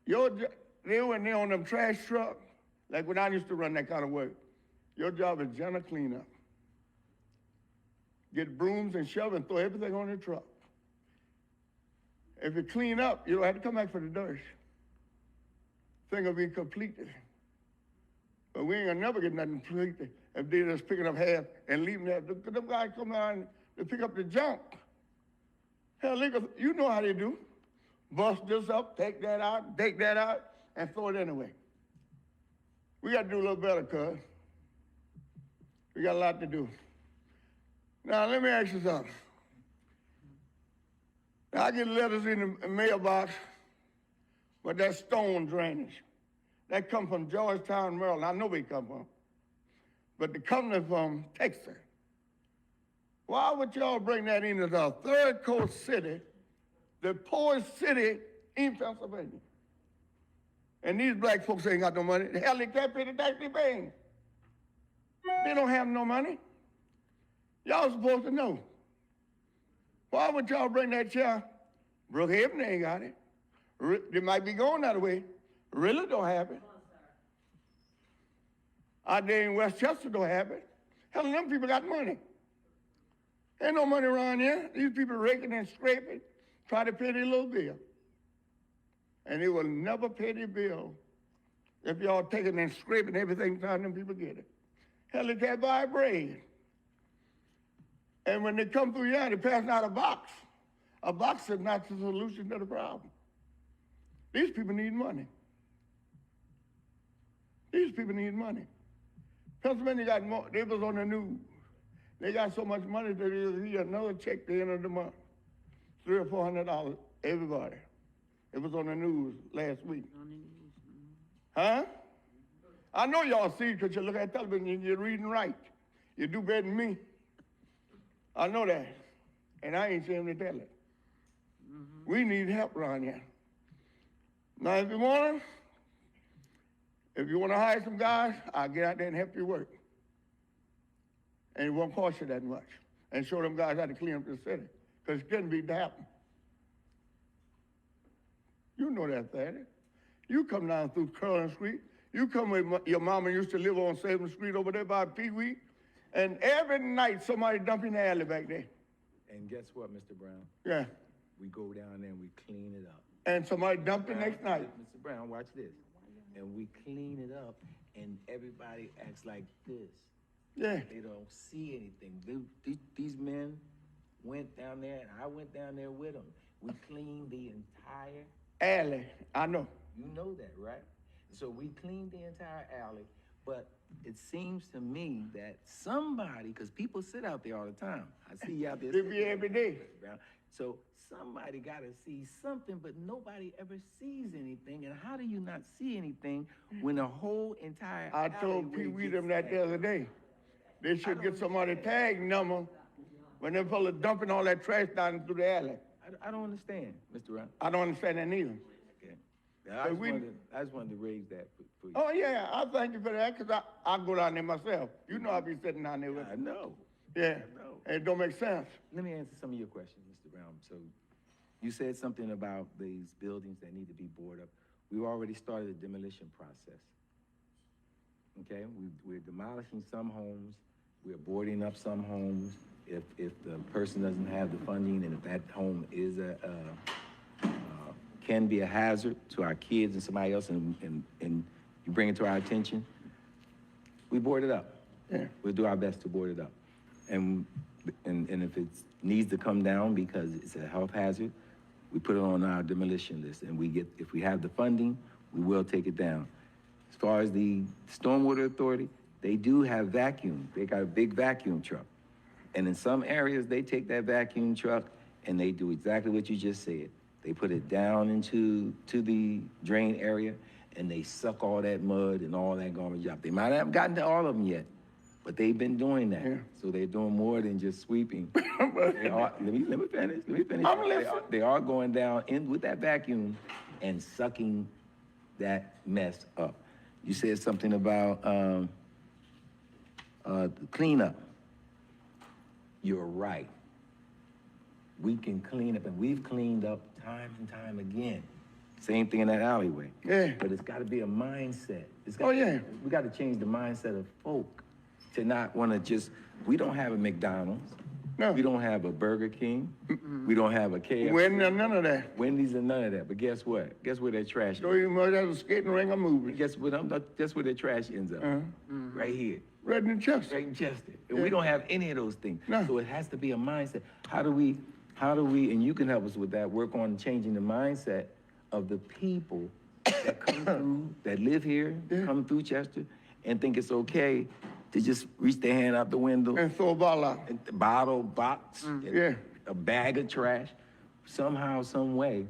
[SPEAKER 13] They went there on them trash trucks, like when I used to run that kind of work. Your job is general cleanup. Get brooms and shovel and throw everything on the truck. If you clean up, you don't have to come back for the dirt. Thing will be completed. But we ain't gonna never get nothing completed if they just picking up half and leaving that. Them guys come down to pick up the junk. Hell, you know how they do. Bust this up, take that out, and throw it anyway. We gotta do a little better, cuz. We got a lot to do. Now, let me ask you something. Now, I get letters in the mailbox, but that's stone drainage. That come from Georgetown, Maryland. I know where it come from. But the company from Texas. Why would y'all bring that into the third coast city, the poorest city in Pennsylvania? And these black folks ain't got no money. The hell, they can't pay the tax they paying. They don't have no money. Y'all supposed to know. Why would y'all bring that chair? Brookhaven ain't got it. They might be going that way. Really don't have it. Out there in Westchester don't have it. Hell, them people got money. Ain't no money around here. These people raking and scraping, try to pay their little bill. And they will never pay their bill if y'all taking and scraping everything time them people get it. Hell, they can't buy bread. And when they come through here, they're passing out a box. A box is not the solution to the problem. These people need money. These people need money. Pennsylvania got more, they was on the news. They got so much money that they'll get another check at the end of the month. $300 or $400, everybody. It was on the news last week. Huh? I know y'all see it because you look at television and you're reading right. You do better than me. I know that. And I ain't ashamed to tell it. We need help around here. Now, if you want to hire some guys, I'll get out there and help you work. And it won't cost you that much. And show them guys how to clean up the city. Because it couldn't be to happen. You know that, Thaddeus. You come down through Curlin Street. You come where your mama used to live on 7th Street over there by Pee Wee. And every night somebody dump in the alley back there.
[SPEAKER 1] And guess what, Mr. Brown?
[SPEAKER 13] Yeah.
[SPEAKER 1] We go down there and we clean it up.
[SPEAKER 13] And somebody dump it next night.
[SPEAKER 1] Mr. Brown, watch this. And we clean it up and everybody acts like this.
[SPEAKER 13] Yeah.
[SPEAKER 1] They don't see anything. These men went down there and I went down there with them. We cleaned the entire
[SPEAKER 13] alley. I know.
[SPEAKER 1] You know that, right? So we cleaned the entire alley, but it seems to me that somebody, because people sit out there all the time. I see you out there.
[SPEAKER 13] They be every day.
[SPEAKER 1] So somebody got to see something, but nobody ever sees anything. And how do you not see anything when the whole entire
[SPEAKER 13] I told Pee Wee them that the other day. They should get somebody tag number when them fellas dumping all that trash down through the alley.
[SPEAKER 1] I don't understand, Mr. Brown.
[SPEAKER 13] I don't understand that neither.
[SPEAKER 1] Okay. I just wanted to raise that for you.
[SPEAKER 13] Oh, yeah, I thank you for that, because I go down there myself. You know I be sitting down there with
[SPEAKER 1] I know.
[SPEAKER 13] Yeah,
[SPEAKER 1] I know.
[SPEAKER 13] and it don't make sense.
[SPEAKER 1] Let me answer some of your questions, Mr. Brown. So you said something about these buildings that need to be boarded up. We've already started the demolition process. Okay, we're demolishing some homes. We're boarding up some homes. If the person doesn't have the funding and if that home is can be a hazard to our kids and somebody else and you bring it to our attention, we board it up.
[SPEAKER 13] Yeah.
[SPEAKER 1] We'll do our best to board it up. And if it needs to come down because it's a health hazard, we put it on our demolition list and if we have the funding, we will take it down. As far as the Stormwater Authority, they do have vacuum. They got a big vacuum truck. And in some areas, they take that vacuum truck and they do exactly what you just said. They put it down into the drain area and they suck all that mud and all that garbage up. They might not have gotten to all of them yet, but they've been doing that.
[SPEAKER 13] Yeah.
[SPEAKER 1] So they're doing more than just sweeping. Let me finish.
[SPEAKER 13] I'm listening.
[SPEAKER 1] They are going down in with that vacuum and sucking that mess up. You said something about the cleanup. You're right. We can clean up, and we've cleaned up time and time again. Same thing in that alleyway.
[SPEAKER 13] Yeah.
[SPEAKER 1] But it's got to be a mindset. We got to change the mindset of folk to not want to we don't have a McDonald's.
[SPEAKER 13] No.
[SPEAKER 1] We don't have a Burger King. We don't have a KFC.
[SPEAKER 13] When none of that.
[SPEAKER 1] Wendy's and none of that. But guess what? Guess where their trash
[SPEAKER 13] So
[SPEAKER 1] is?
[SPEAKER 13] you must have a skating ring or movie.
[SPEAKER 1] Guess what? Guess where their trash ends up? Right here.
[SPEAKER 13] Right in the chest.
[SPEAKER 1] Right in Chester. And we don't have any of those things.
[SPEAKER 13] No.
[SPEAKER 1] So it has to be a mindset. How do we, and you can help us with that, work on changing the mindset of the people that come through, that live here, come through Chester, and think it's okay to just reach their hand out the window.
[SPEAKER 13] And throw a ball out.
[SPEAKER 1] And the bottle, box,
[SPEAKER 13] Yeah.
[SPEAKER 1] a bag of trash. Somehow, some way,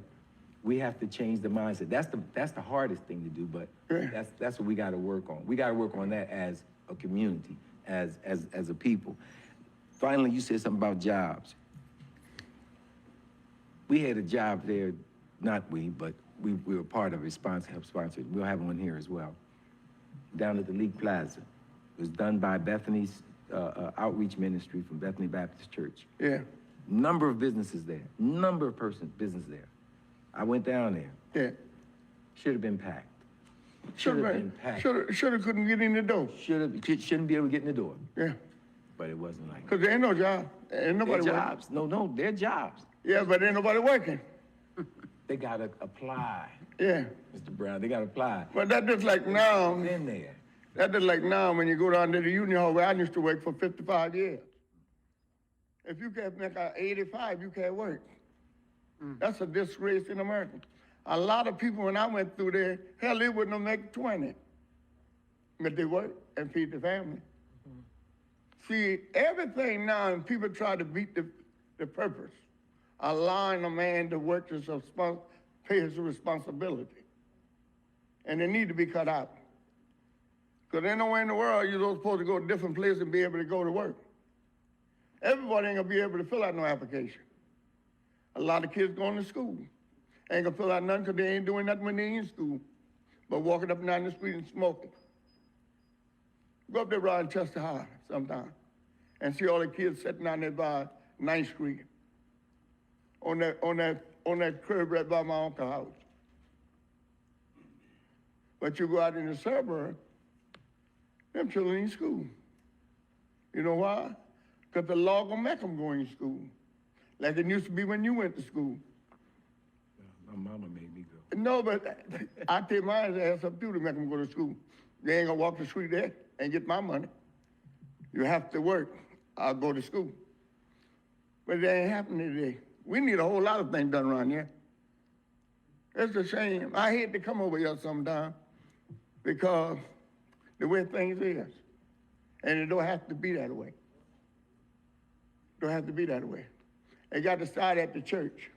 [SPEAKER 1] we have to change the mindset. That's the hardest thing to do, but
[SPEAKER 13] Yeah.
[SPEAKER 1] that's what we got to work on. We got to work on that as a community, as a people. Finally, you said something about jobs. We had a job there, not we, but we were part of it, helped sponsor it. We'll have one here as well, down at the League Plaza. It was done by Bethany's outreach ministry from Bethany Baptist Church.
[SPEAKER 13] Yeah.
[SPEAKER 1] Number of businesses there, business there. I went down there.
[SPEAKER 13] Yeah.
[SPEAKER 1] Should have been packed. Should have been packed.
[SPEAKER 13] Should have couldn't get in the door.
[SPEAKER 1] Shouldn't be able to get in the door.
[SPEAKER 13] Yeah.
[SPEAKER 1] But it wasn't like that.
[SPEAKER 13] Because there ain't no job. Ain't nobody
[SPEAKER 1] Their
[SPEAKER 13] working.
[SPEAKER 1] jobs. No, they're jobs.
[SPEAKER 13] Yeah, but ain't nobody working.
[SPEAKER 1] They gotta apply,
[SPEAKER 13] Yeah.
[SPEAKER 1] Mr. Brown. They gotta apply.
[SPEAKER 13] But that just like now,
[SPEAKER 1] Been there.
[SPEAKER 13] that just like now when you go down to the union hall where I used to work for 55 years. If you can't make out 85, you can't work. That's a disgrace in America. A lot of people, when I went through there, hell, they wouldn't have made 20. But they work and feed the family. See, everything now, and people try to beat the purpose, allowing a man to work to pay his responsibility. And they need to be cut out. Because there's nowhere in the world you're supposed to go to different places and be able to go to work. Everybody ain't gonna be able to fill out no application. A lot of kids going to school. Ain't gonna fill out nothing because they ain't doing nothing when they in school, but walking up and down the street and smoking. Go up there around Chester High sometime and see all the kids sitting down there by 9th Street on that curb right by my uncle's house. But you go out in the suburb, them children in school. You know why? Because the law gonna make them go in school. Like it used to be when you went to school.
[SPEAKER 1] My mama made me go.
[SPEAKER 13] No, but I take my ass up too to make them go to school. They ain't gonna walk the street there and get my money. You have to work. I'll go to school. But that ain't happening today. We need a whole lot of things done around here. It's a shame. I hate to come over here sometime because the way things is. And it don't have to be that way. Don't have to be that way. It got to start at the church.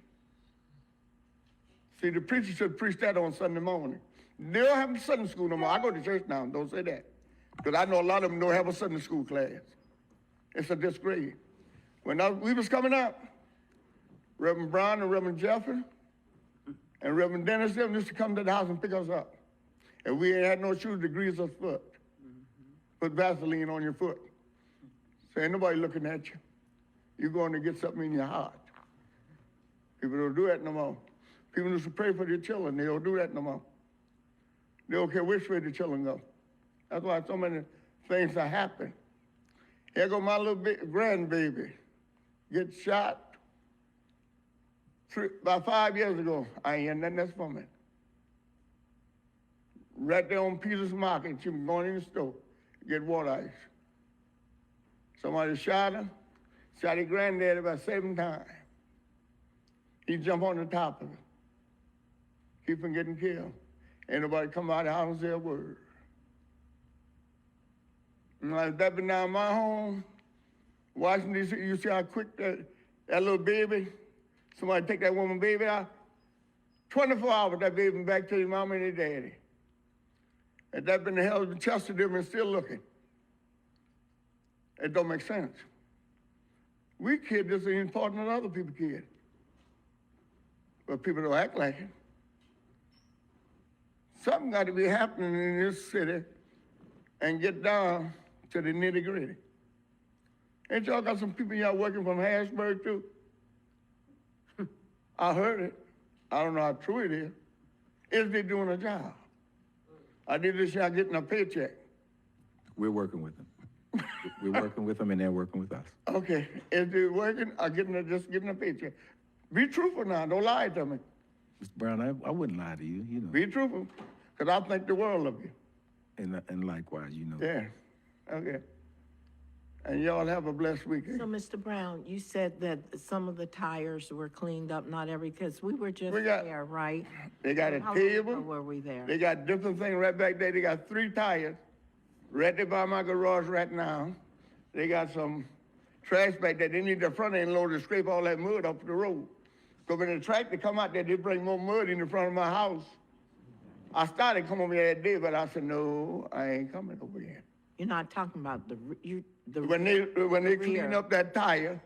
[SPEAKER 13] See, the preacher should preach that on Sunday morning. They don't have a Sunday school no more. I go to church now, don't say that. Because I know a lot of them don't have a Sunday school class. It's a disgrace. When we was coming up, Reverend Brown and Reverend Jeffrey and Reverend Dennis, them used to come to the house and pick us up. And we ain't had no shoes to grease our foot. Put Vaseline on your foot. So ain't nobody looking at you. You're going to get something in your heart. People don't do that no more. People used to pray for their children. They don't do that no more. They don't care which way the children go. That's why so many things are happening. Here go my little grandbaby. Get shot about 5 years ago. I ain't had nothing else from it. Right there on Peter's Market, she was going in the store, get water ice. Somebody shot her, shot her granddaddy about 7 times. He jumped on the top of it. Keep from getting killed. Ain't nobody come out of the house and say a word. Now, if that been down my home, Washington, D.C., you see how quick that little baby, somebody take that woman baby out, 24 hours that baby back to his mama and his daddy. If that been the hell of the Chester, they've been still looking. It don't make sense. We kids just as important as other people kids. But people don't act like it. Something got to be happening in this city and get down to the nitty gritty. Ain't y'all got some people y'all working from Harrisburg too? I heard it. I don't know how true it is. Is they doing a job? I did this y'all getting a paycheck.
[SPEAKER 1] We're working with them. We're working with them and they're working with us.
[SPEAKER 13] Okay, if they're working, just getting a paycheck. Be truthful now, don't lie to me.
[SPEAKER 1] Mr. Brown, I wouldn't lie to you, you know,
[SPEAKER 13] Be truthful, because I think the world of you.
[SPEAKER 1] and likewise, you know.
[SPEAKER 13] Yeah, okay. And y'all have a blessed weekend.
[SPEAKER 6] So, Mr. Brown, you said that some of the tires were cleaned up, not every, because we were just
[SPEAKER 13] We got-
[SPEAKER 6] there, right?
[SPEAKER 13] They got a
[SPEAKER 6] How long ago
[SPEAKER 13] table,
[SPEAKER 6] were we there?
[SPEAKER 13] they got different things right back there. They got 3 tires right there by my garage right now. They got some trash back there. They need the front end loader to scrape all that mud off the road. Because when the tractor come out there, they bring more mud in the front of my house. I started coming over there that day, but I said, no, I ain't coming over here.
[SPEAKER 6] You're not talking about
[SPEAKER 13] When they
[SPEAKER 6] the
[SPEAKER 13] clean
[SPEAKER 6] rear.
[SPEAKER 13] up that tire,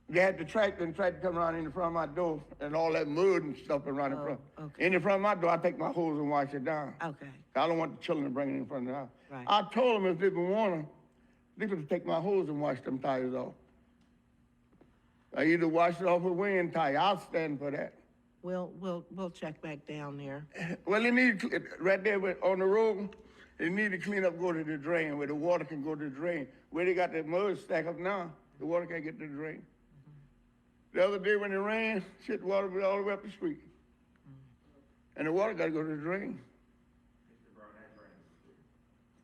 [SPEAKER 13] they had the tractor and tractor come around in the front of my door and all that mud and stuff around in front.
[SPEAKER 6] okay.
[SPEAKER 13] In the front of my door, I take my hose and wash it down.
[SPEAKER 6] Okay,
[SPEAKER 13] I don't want the children to bring it in front of the house.
[SPEAKER 6] Right.
[SPEAKER 13] I told them if they didn't want to, they could take my hose and wash them tires off. I either wash it off a wind tire. I'll stand for that.
[SPEAKER 6] we'll check back down there.
[SPEAKER 13] Well, they need, right there on the road, they need to clean up, go to the drain, where the water can go to the drain. Where they got that mud stack up now, the water can't get to the drain. The other day when it rained, shit, the water was all the way up the street. And the water gotta go to the drain.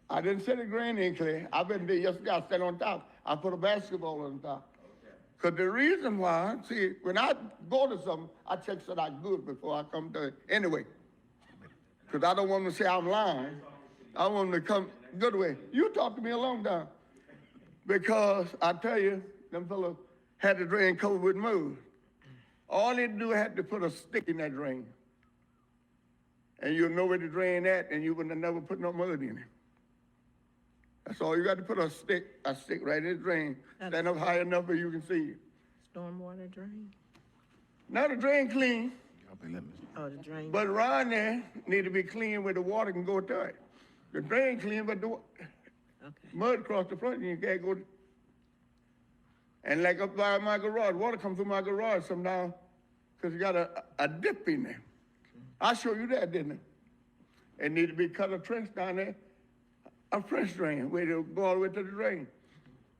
[SPEAKER 13] I didn't say the drain ain't clear. I've been there yesterday, I sat on top. I put a basketball on top. Cause the reason why, see, when I go to something, I check so that good before I come to it. Anyway, cause I don't want them to say I'm lying. I want them to come good way. You talked to me a long time. Because I tell you, them fellas had the drain covered with mud. All they do had to put a stick in that drain. And you'll know where the drain at, and you would have never put no mud in it. That's all you got to put a stick right in the drain. Stand up high enough where you can see it.
[SPEAKER 6] Stormwater drain?
[SPEAKER 13] Now the drain clean,
[SPEAKER 6] Oh, the drain.
[SPEAKER 13] but around there need to be clean where the water can go to it. The drain clean, but the
[SPEAKER 6] Okay.
[SPEAKER 13] mud across the front, and you can't go. And like up by my garage, water comes through my garage sometimes, because you got a dip in there. I showed you that, didn't I? It need to be cut a trench down there, a French drain, where it'll go all the way to the drain.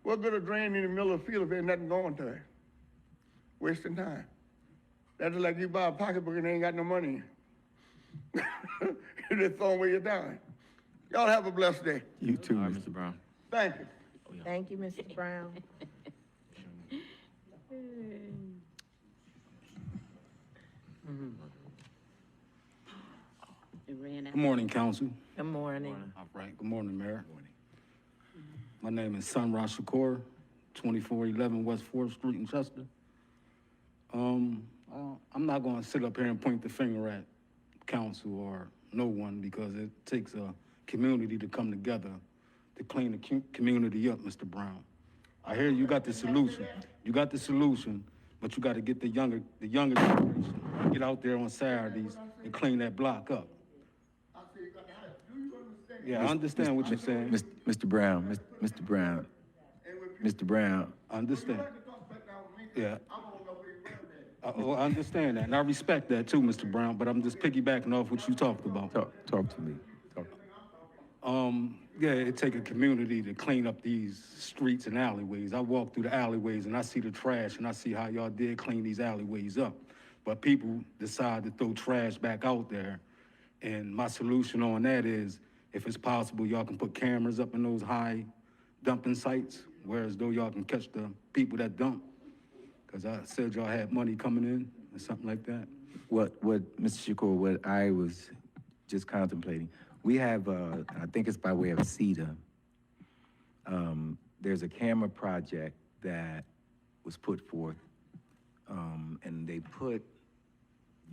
[SPEAKER 13] What good a drain in the middle of the field if ain't nothing going to it? Wasting time. That's like you buy a pocketbook and ain't got no money in it. You just throw away your time. Y'all have a blessed day.
[SPEAKER 1] You too,
[SPEAKER 4] All right,
[SPEAKER 1] Mr.
[SPEAKER 4] Mr. Brown.
[SPEAKER 13] Thank you.
[SPEAKER 6] Thank you, Mr. Brown.
[SPEAKER 3] It ran out.
[SPEAKER 14] Good morning, council.
[SPEAKER 6] Good morning.
[SPEAKER 14] All right, good morning, Mayor. My name is Sunra Shakur, 2411 West 4th Street in Chester. I'm not gonna sit up here and point the finger at council or no one because it takes a community to come together to clean the community up, Mr. Brown. I hear you got the solution. You got the solution, but you gotta get the younger generation, get out there on Saturdays and clean that block up. Yeah, I understand what you're saying.
[SPEAKER 1] Mr. Brown, Mr. Brown, Mr. Brown,
[SPEAKER 14] I understand. Yeah. I understand that, and I respect that too, Mr. Brown, but I'm just piggybacking off what you talked about.
[SPEAKER 1] talk to me.
[SPEAKER 14] Yeah, it take a community to clean up these streets and alleyways. I walk through the alleyways and I see the trash and I see how y'all did clean these alleyways up. But people decide to throw trash back out there. And my solution on that is, if it's possible, y'all can put cameras up in those high dumping sites, whereas though y'all can catch the people that dump. Cause I said y'all had money coming in or something like that.
[SPEAKER 1] What, Mr. Shakur, what I was just contemplating, we have, I think it's by way of CETA, there's a camera project that was put forth, and they put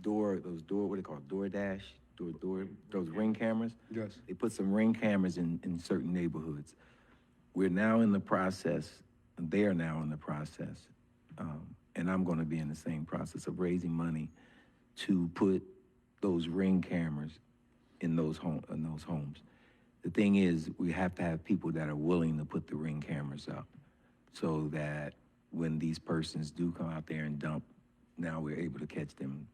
[SPEAKER 1] what they call DoorDash, those ring cameras.
[SPEAKER 14] Yes.
[SPEAKER 1] They put some ring cameras in certain neighborhoods. We're now in the process, they are now in the process, and I'm gonna be in the same process of raising money to put those ring cameras in those homes. The thing is, we have to have people that are willing to put the ring cameras up so that when these persons do come out there and dump, now we're able to catch them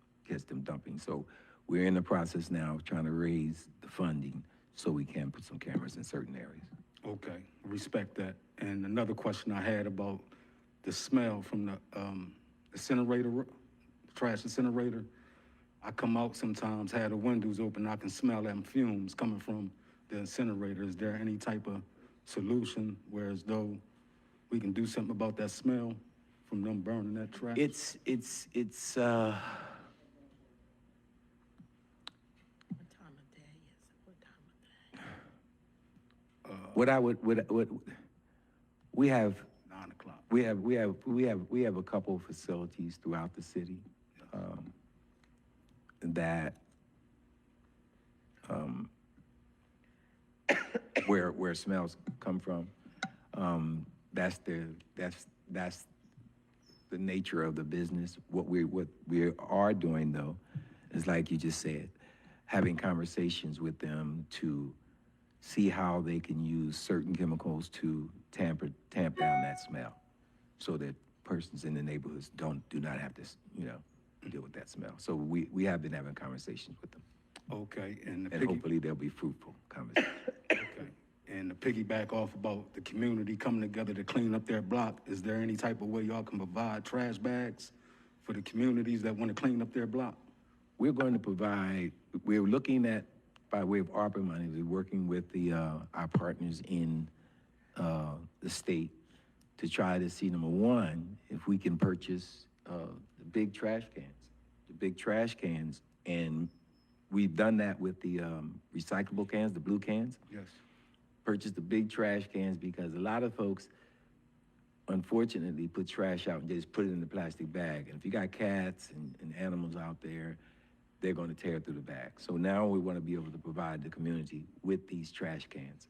[SPEAKER 1] dumping. So we're in the process now of trying to raise the funding so we can put some cameras in certain areas.
[SPEAKER 14] Okay, respect that. And another question I had about the smell from the incinerator, trash incinerator. I come out sometimes, had the windows open, I can smell them fumes coming from the incinerator. Is there any type of solution where as though we can do something about that smell from them burning that trash?
[SPEAKER 1] What I would, we have,
[SPEAKER 14] 9 o'clock.
[SPEAKER 1] we have a couple of facilities throughout the city, that, where smells come from. That's the nature of the business. What we are doing though, is like you just said, having conversations with them to see how they can use certain chemicals to tamp down that smell, so that persons in the neighborhoods do not have to, deal with that smell. So we have been having conversations with them,
[SPEAKER 14] Okay, and
[SPEAKER 1] and hopefully they'll be fruitful conversations.
[SPEAKER 14] okay. And to piggyback off about the community coming together to clean up their block, is there any type of way y'all can provide trash bags for the communities that want to clean up their block?
[SPEAKER 1] We're going to provide, we're looking at, by way of ARPA money, we're working with our partners in the state to try to see, number one, if we can purchase the big trash cans. And we've done that with the recyclable cans, the blue cans.
[SPEAKER 14] Yes.
[SPEAKER 1] Purchase the big trash cans because a lot of folks, unfortunately, put trash out and just put it in the plastic bag. And if you got cats and animals out there, they're going to tear through the bag. So now we want to be able to provide the community with these trash cans.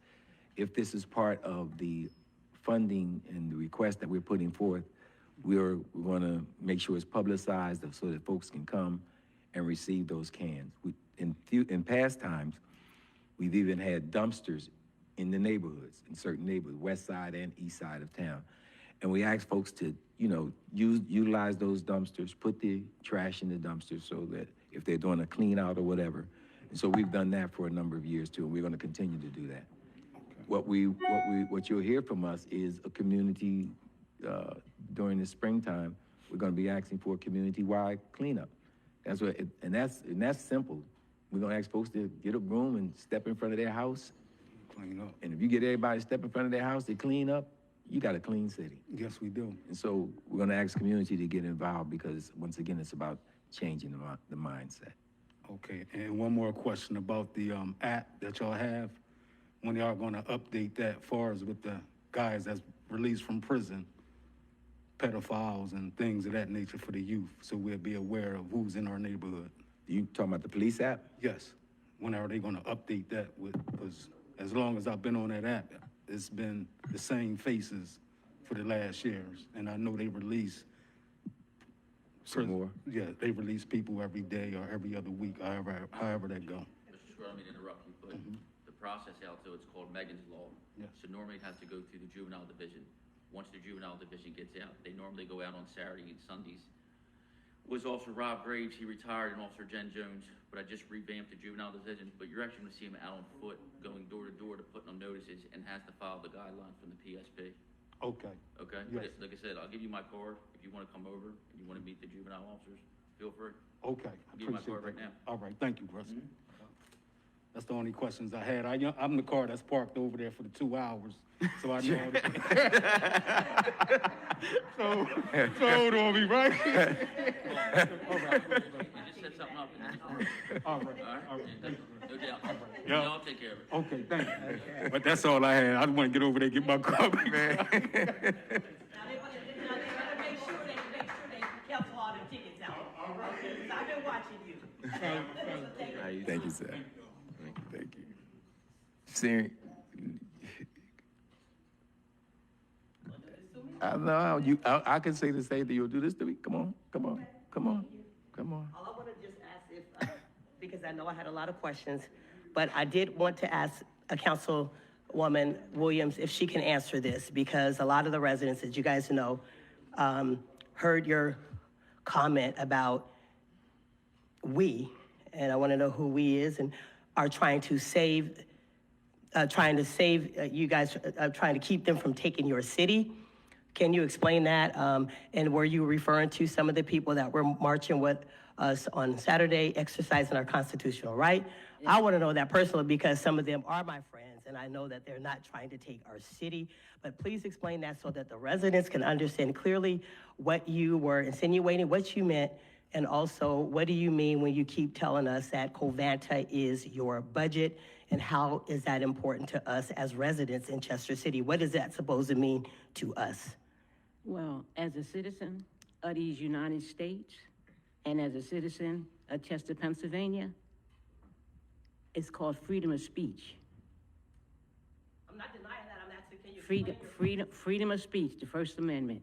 [SPEAKER 1] If this is part of the funding and the request that we're putting forth, we want to make sure it's publicized so that folks can come and receive those cans. In past times, we've even had dumpsters in the neighborhoods, in certain neighborhoods, west side and east side of town. And we ask folks to, utilize those dumpsters, put the trash in the dumpsters so that if they're doing a clean out or whatever. And so we've done that for a number of years too, and we're gonna continue to do that. Okay. What you'll hear from us is a community, during the springtime, we're gonna be asking for a community-wide cleanup. That's what, and that's simple. We're gonna ask folks to get a broom and step in front of their house.
[SPEAKER 14] Clean up.
[SPEAKER 1] And if you get everybody to step in front of their house to clean up, you got a clean city.
[SPEAKER 14] Yes, we do.
[SPEAKER 1] And so we're gonna ask community to get involved because, once again, it's about changing the mindset.
[SPEAKER 14] Okay, and one more question about the app that y'all have. When y'all gonna update that far as with the guys that's released from prison, pedophiles and things of that nature for the youth, so we'll be aware of who's in our neighborhood?
[SPEAKER 1] You talking about the police app?
[SPEAKER 14] Yes. When are they gonna update that because as long as I've been on that app, it's been the same faces for the last years. And I know they release
[SPEAKER 1] Some more?
[SPEAKER 14] Yeah, they release people every day or every other week, however that go.
[SPEAKER 7] Mr. Scruggs, let me interrupt you, but the process out there, it's called Megan's Law.
[SPEAKER 14] Yes.
[SPEAKER 7] So normally it has to go through the juvenile division. Once the juvenile division gets out, they normally go out on Saturday and Sundays. Was Officer Rob Graves, he retired, and Officer Jen Jones, but I just revamped the juvenile division, but you're actually gonna see him out on foot, going door to door to put on notices, and has to follow the guidelines from the PSP.
[SPEAKER 14] Okay.
[SPEAKER 7] Okay?
[SPEAKER 14] Yes.
[SPEAKER 7] Like I said, I'll give you my card. If you wanna come over, and you wanna meet the juvenile officers, feel free.
[SPEAKER 14] Okay, I
[SPEAKER 7] I'll give you my
[SPEAKER 14] appreciate
[SPEAKER 7] card right
[SPEAKER 14] that.
[SPEAKER 7] now.
[SPEAKER 14] All right, thank you, Russ. That's the only questions I had. I'm the car that's parked over there for the 2 hours, so I know all the... so hold on me, right? All right.
[SPEAKER 7] You just set something up.
[SPEAKER 14] All right.
[SPEAKER 7] All right? No doubt.
[SPEAKER 14] Yeah.
[SPEAKER 7] Y'all take care of it.
[SPEAKER 14] Okay, thank you. But that's all I had. I just want to get over there and get my car back.
[SPEAKER 5] Now, they want to make sure they cancel all the tickets out. Okay, I've been watching you.
[SPEAKER 1] Thank you, sir. Thank you. Siri, I know, I can say the same thing. You'll do this to me? Come on.
[SPEAKER 5] All I want to just ask if, because I know I had a lot of questions, but I did want to ask Councilwoman Williams if she can answer this, because a lot of the residents, as you guys know, heard your comment about we, and I want to know who we is, and are trying to save trying to save you guys, trying to keep them from taking your city. Can you explain that? And were you referring to some of the people that were marching with us on Saturday, exercising our constitutional right? I want to know that personally because some of them are my friends, and I know that they're not trying to take our city. But please explain that so that the residents can understand clearly what you were insinuating, what you meant, and also what do you mean when you keep telling us that Covanta is your budget, and how is that important to us as residents in Chester City? What is that supposed to mean to us?
[SPEAKER 3] Well, as a citizen of these United States and as a citizen of Chester, Pennsylvania, it's called freedom of speech.
[SPEAKER 5] I'm not denying that. I'm asking, can you
[SPEAKER 3] Freedom of speech, the First Amendment.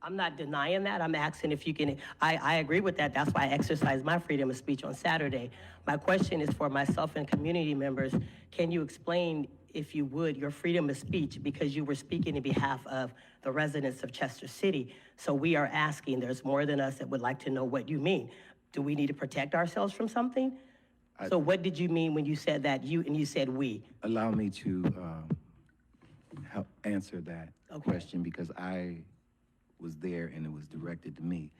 [SPEAKER 5] I'm not denying that. I'm asking if you can, I agree with that. That's why I exercised my freedom of speech on Saturday. My question is for myself and community members. Can you explain, if you would, your freedom of speech, because you were speaking in behalf of the residents of Chester City. So we are asking, there's more than us that would like to know what you mean. Do we need to protect ourselves from something? So what did you mean when you said that you said we?
[SPEAKER 1] Allow me to help answer that question because I was there and it was directed to me.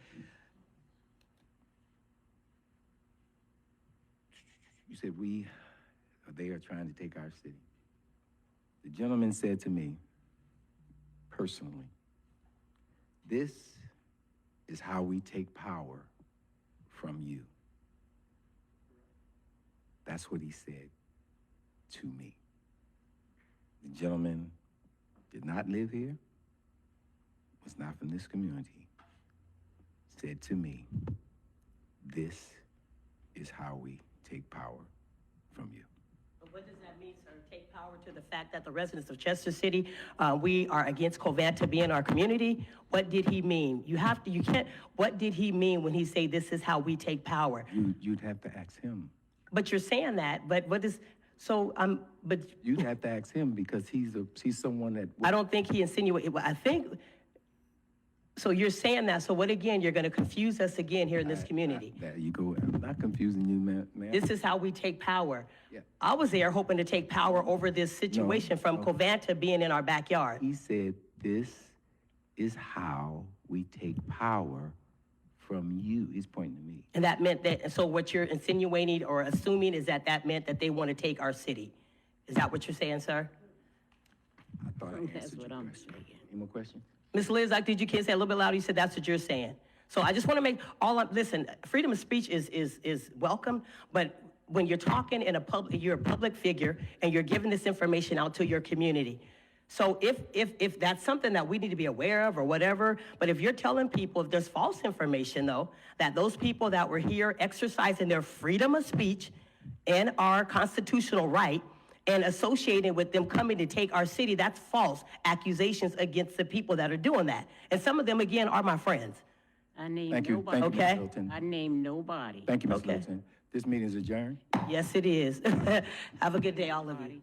[SPEAKER 1] You said they are trying to take our city. The gentleman said to me, personally, this is how we take power from you. That's what he said to me. The gentleman did not live here, was not from this community, said to me, this is how we take power from you.
[SPEAKER 5] But what does that mean, sir? Take power to the fact that the residents of Chester City, we are against Covanta being our community? What did he mean? What did he mean when he say this is how we take power?
[SPEAKER 1] You'd have to ask him.
[SPEAKER 5] But you're saying that, but what is, so, but.
[SPEAKER 1] You'd have to ask him because he's someone that.
[SPEAKER 5] I don't think he insinuated, I think, so you're saying that, so what again, you're gonna confuse us again here in this community?
[SPEAKER 1] There you go. I'm not confusing you, ma'am.
[SPEAKER 5] This is how we take power.
[SPEAKER 1] Yeah.
[SPEAKER 5] I was there hoping to take power over this situation from Covanta being in our backyard.
[SPEAKER 1] He said, this is how we take power from you. He's pointing to me.
[SPEAKER 5] And that meant that, so what you're insinuating or assuming is that meant that they want to take our city. Is that what you're saying, sir?
[SPEAKER 1] I thought I
[SPEAKER 3] That's
[SPEAKER 1] answered
[SPEAKER 3] what
[SPEAKER 1] your
[SPEAKER 3] I'm
[SPEAKER 1] question.
[SPEAKER 3] saying.
[SPEAKER 1] Any more questions?
[SPEAKER 5] Ms. Liz, did you say a little bit louder? You said that's what you're saying. So I just want to make listen, freedom of speech is welcome, but when you're talking in you're a public figure and you're giving this information out to your community. So if that's something that we need to be aware of or whatever, but if you're telling people, if there's false information though, that those people that were here exercising their freedom of speech and our constitutional right and associated with them coming to take our city, that's false accusations against the people that are doing that. And some of them, again, are my friends.
[SPEAKER 3] I named
[SPEAKER 1] Thank you.
[SPEAKER 3] nobody.
[SPEAKER 1] Thank you, Ms.
[SPEAKER 5] Okay.
[SPEAKER 1] Littleton.
[SPEAKER 3] I named nobody.
[SPEAKER 1] Thank you, Ms.
[SPEAKER 5] Okay.
[SPEAKER 1] Littleton. This meeting is adjourned.
[SPEAKER 5] Yes, it is. Have a good day, all of you.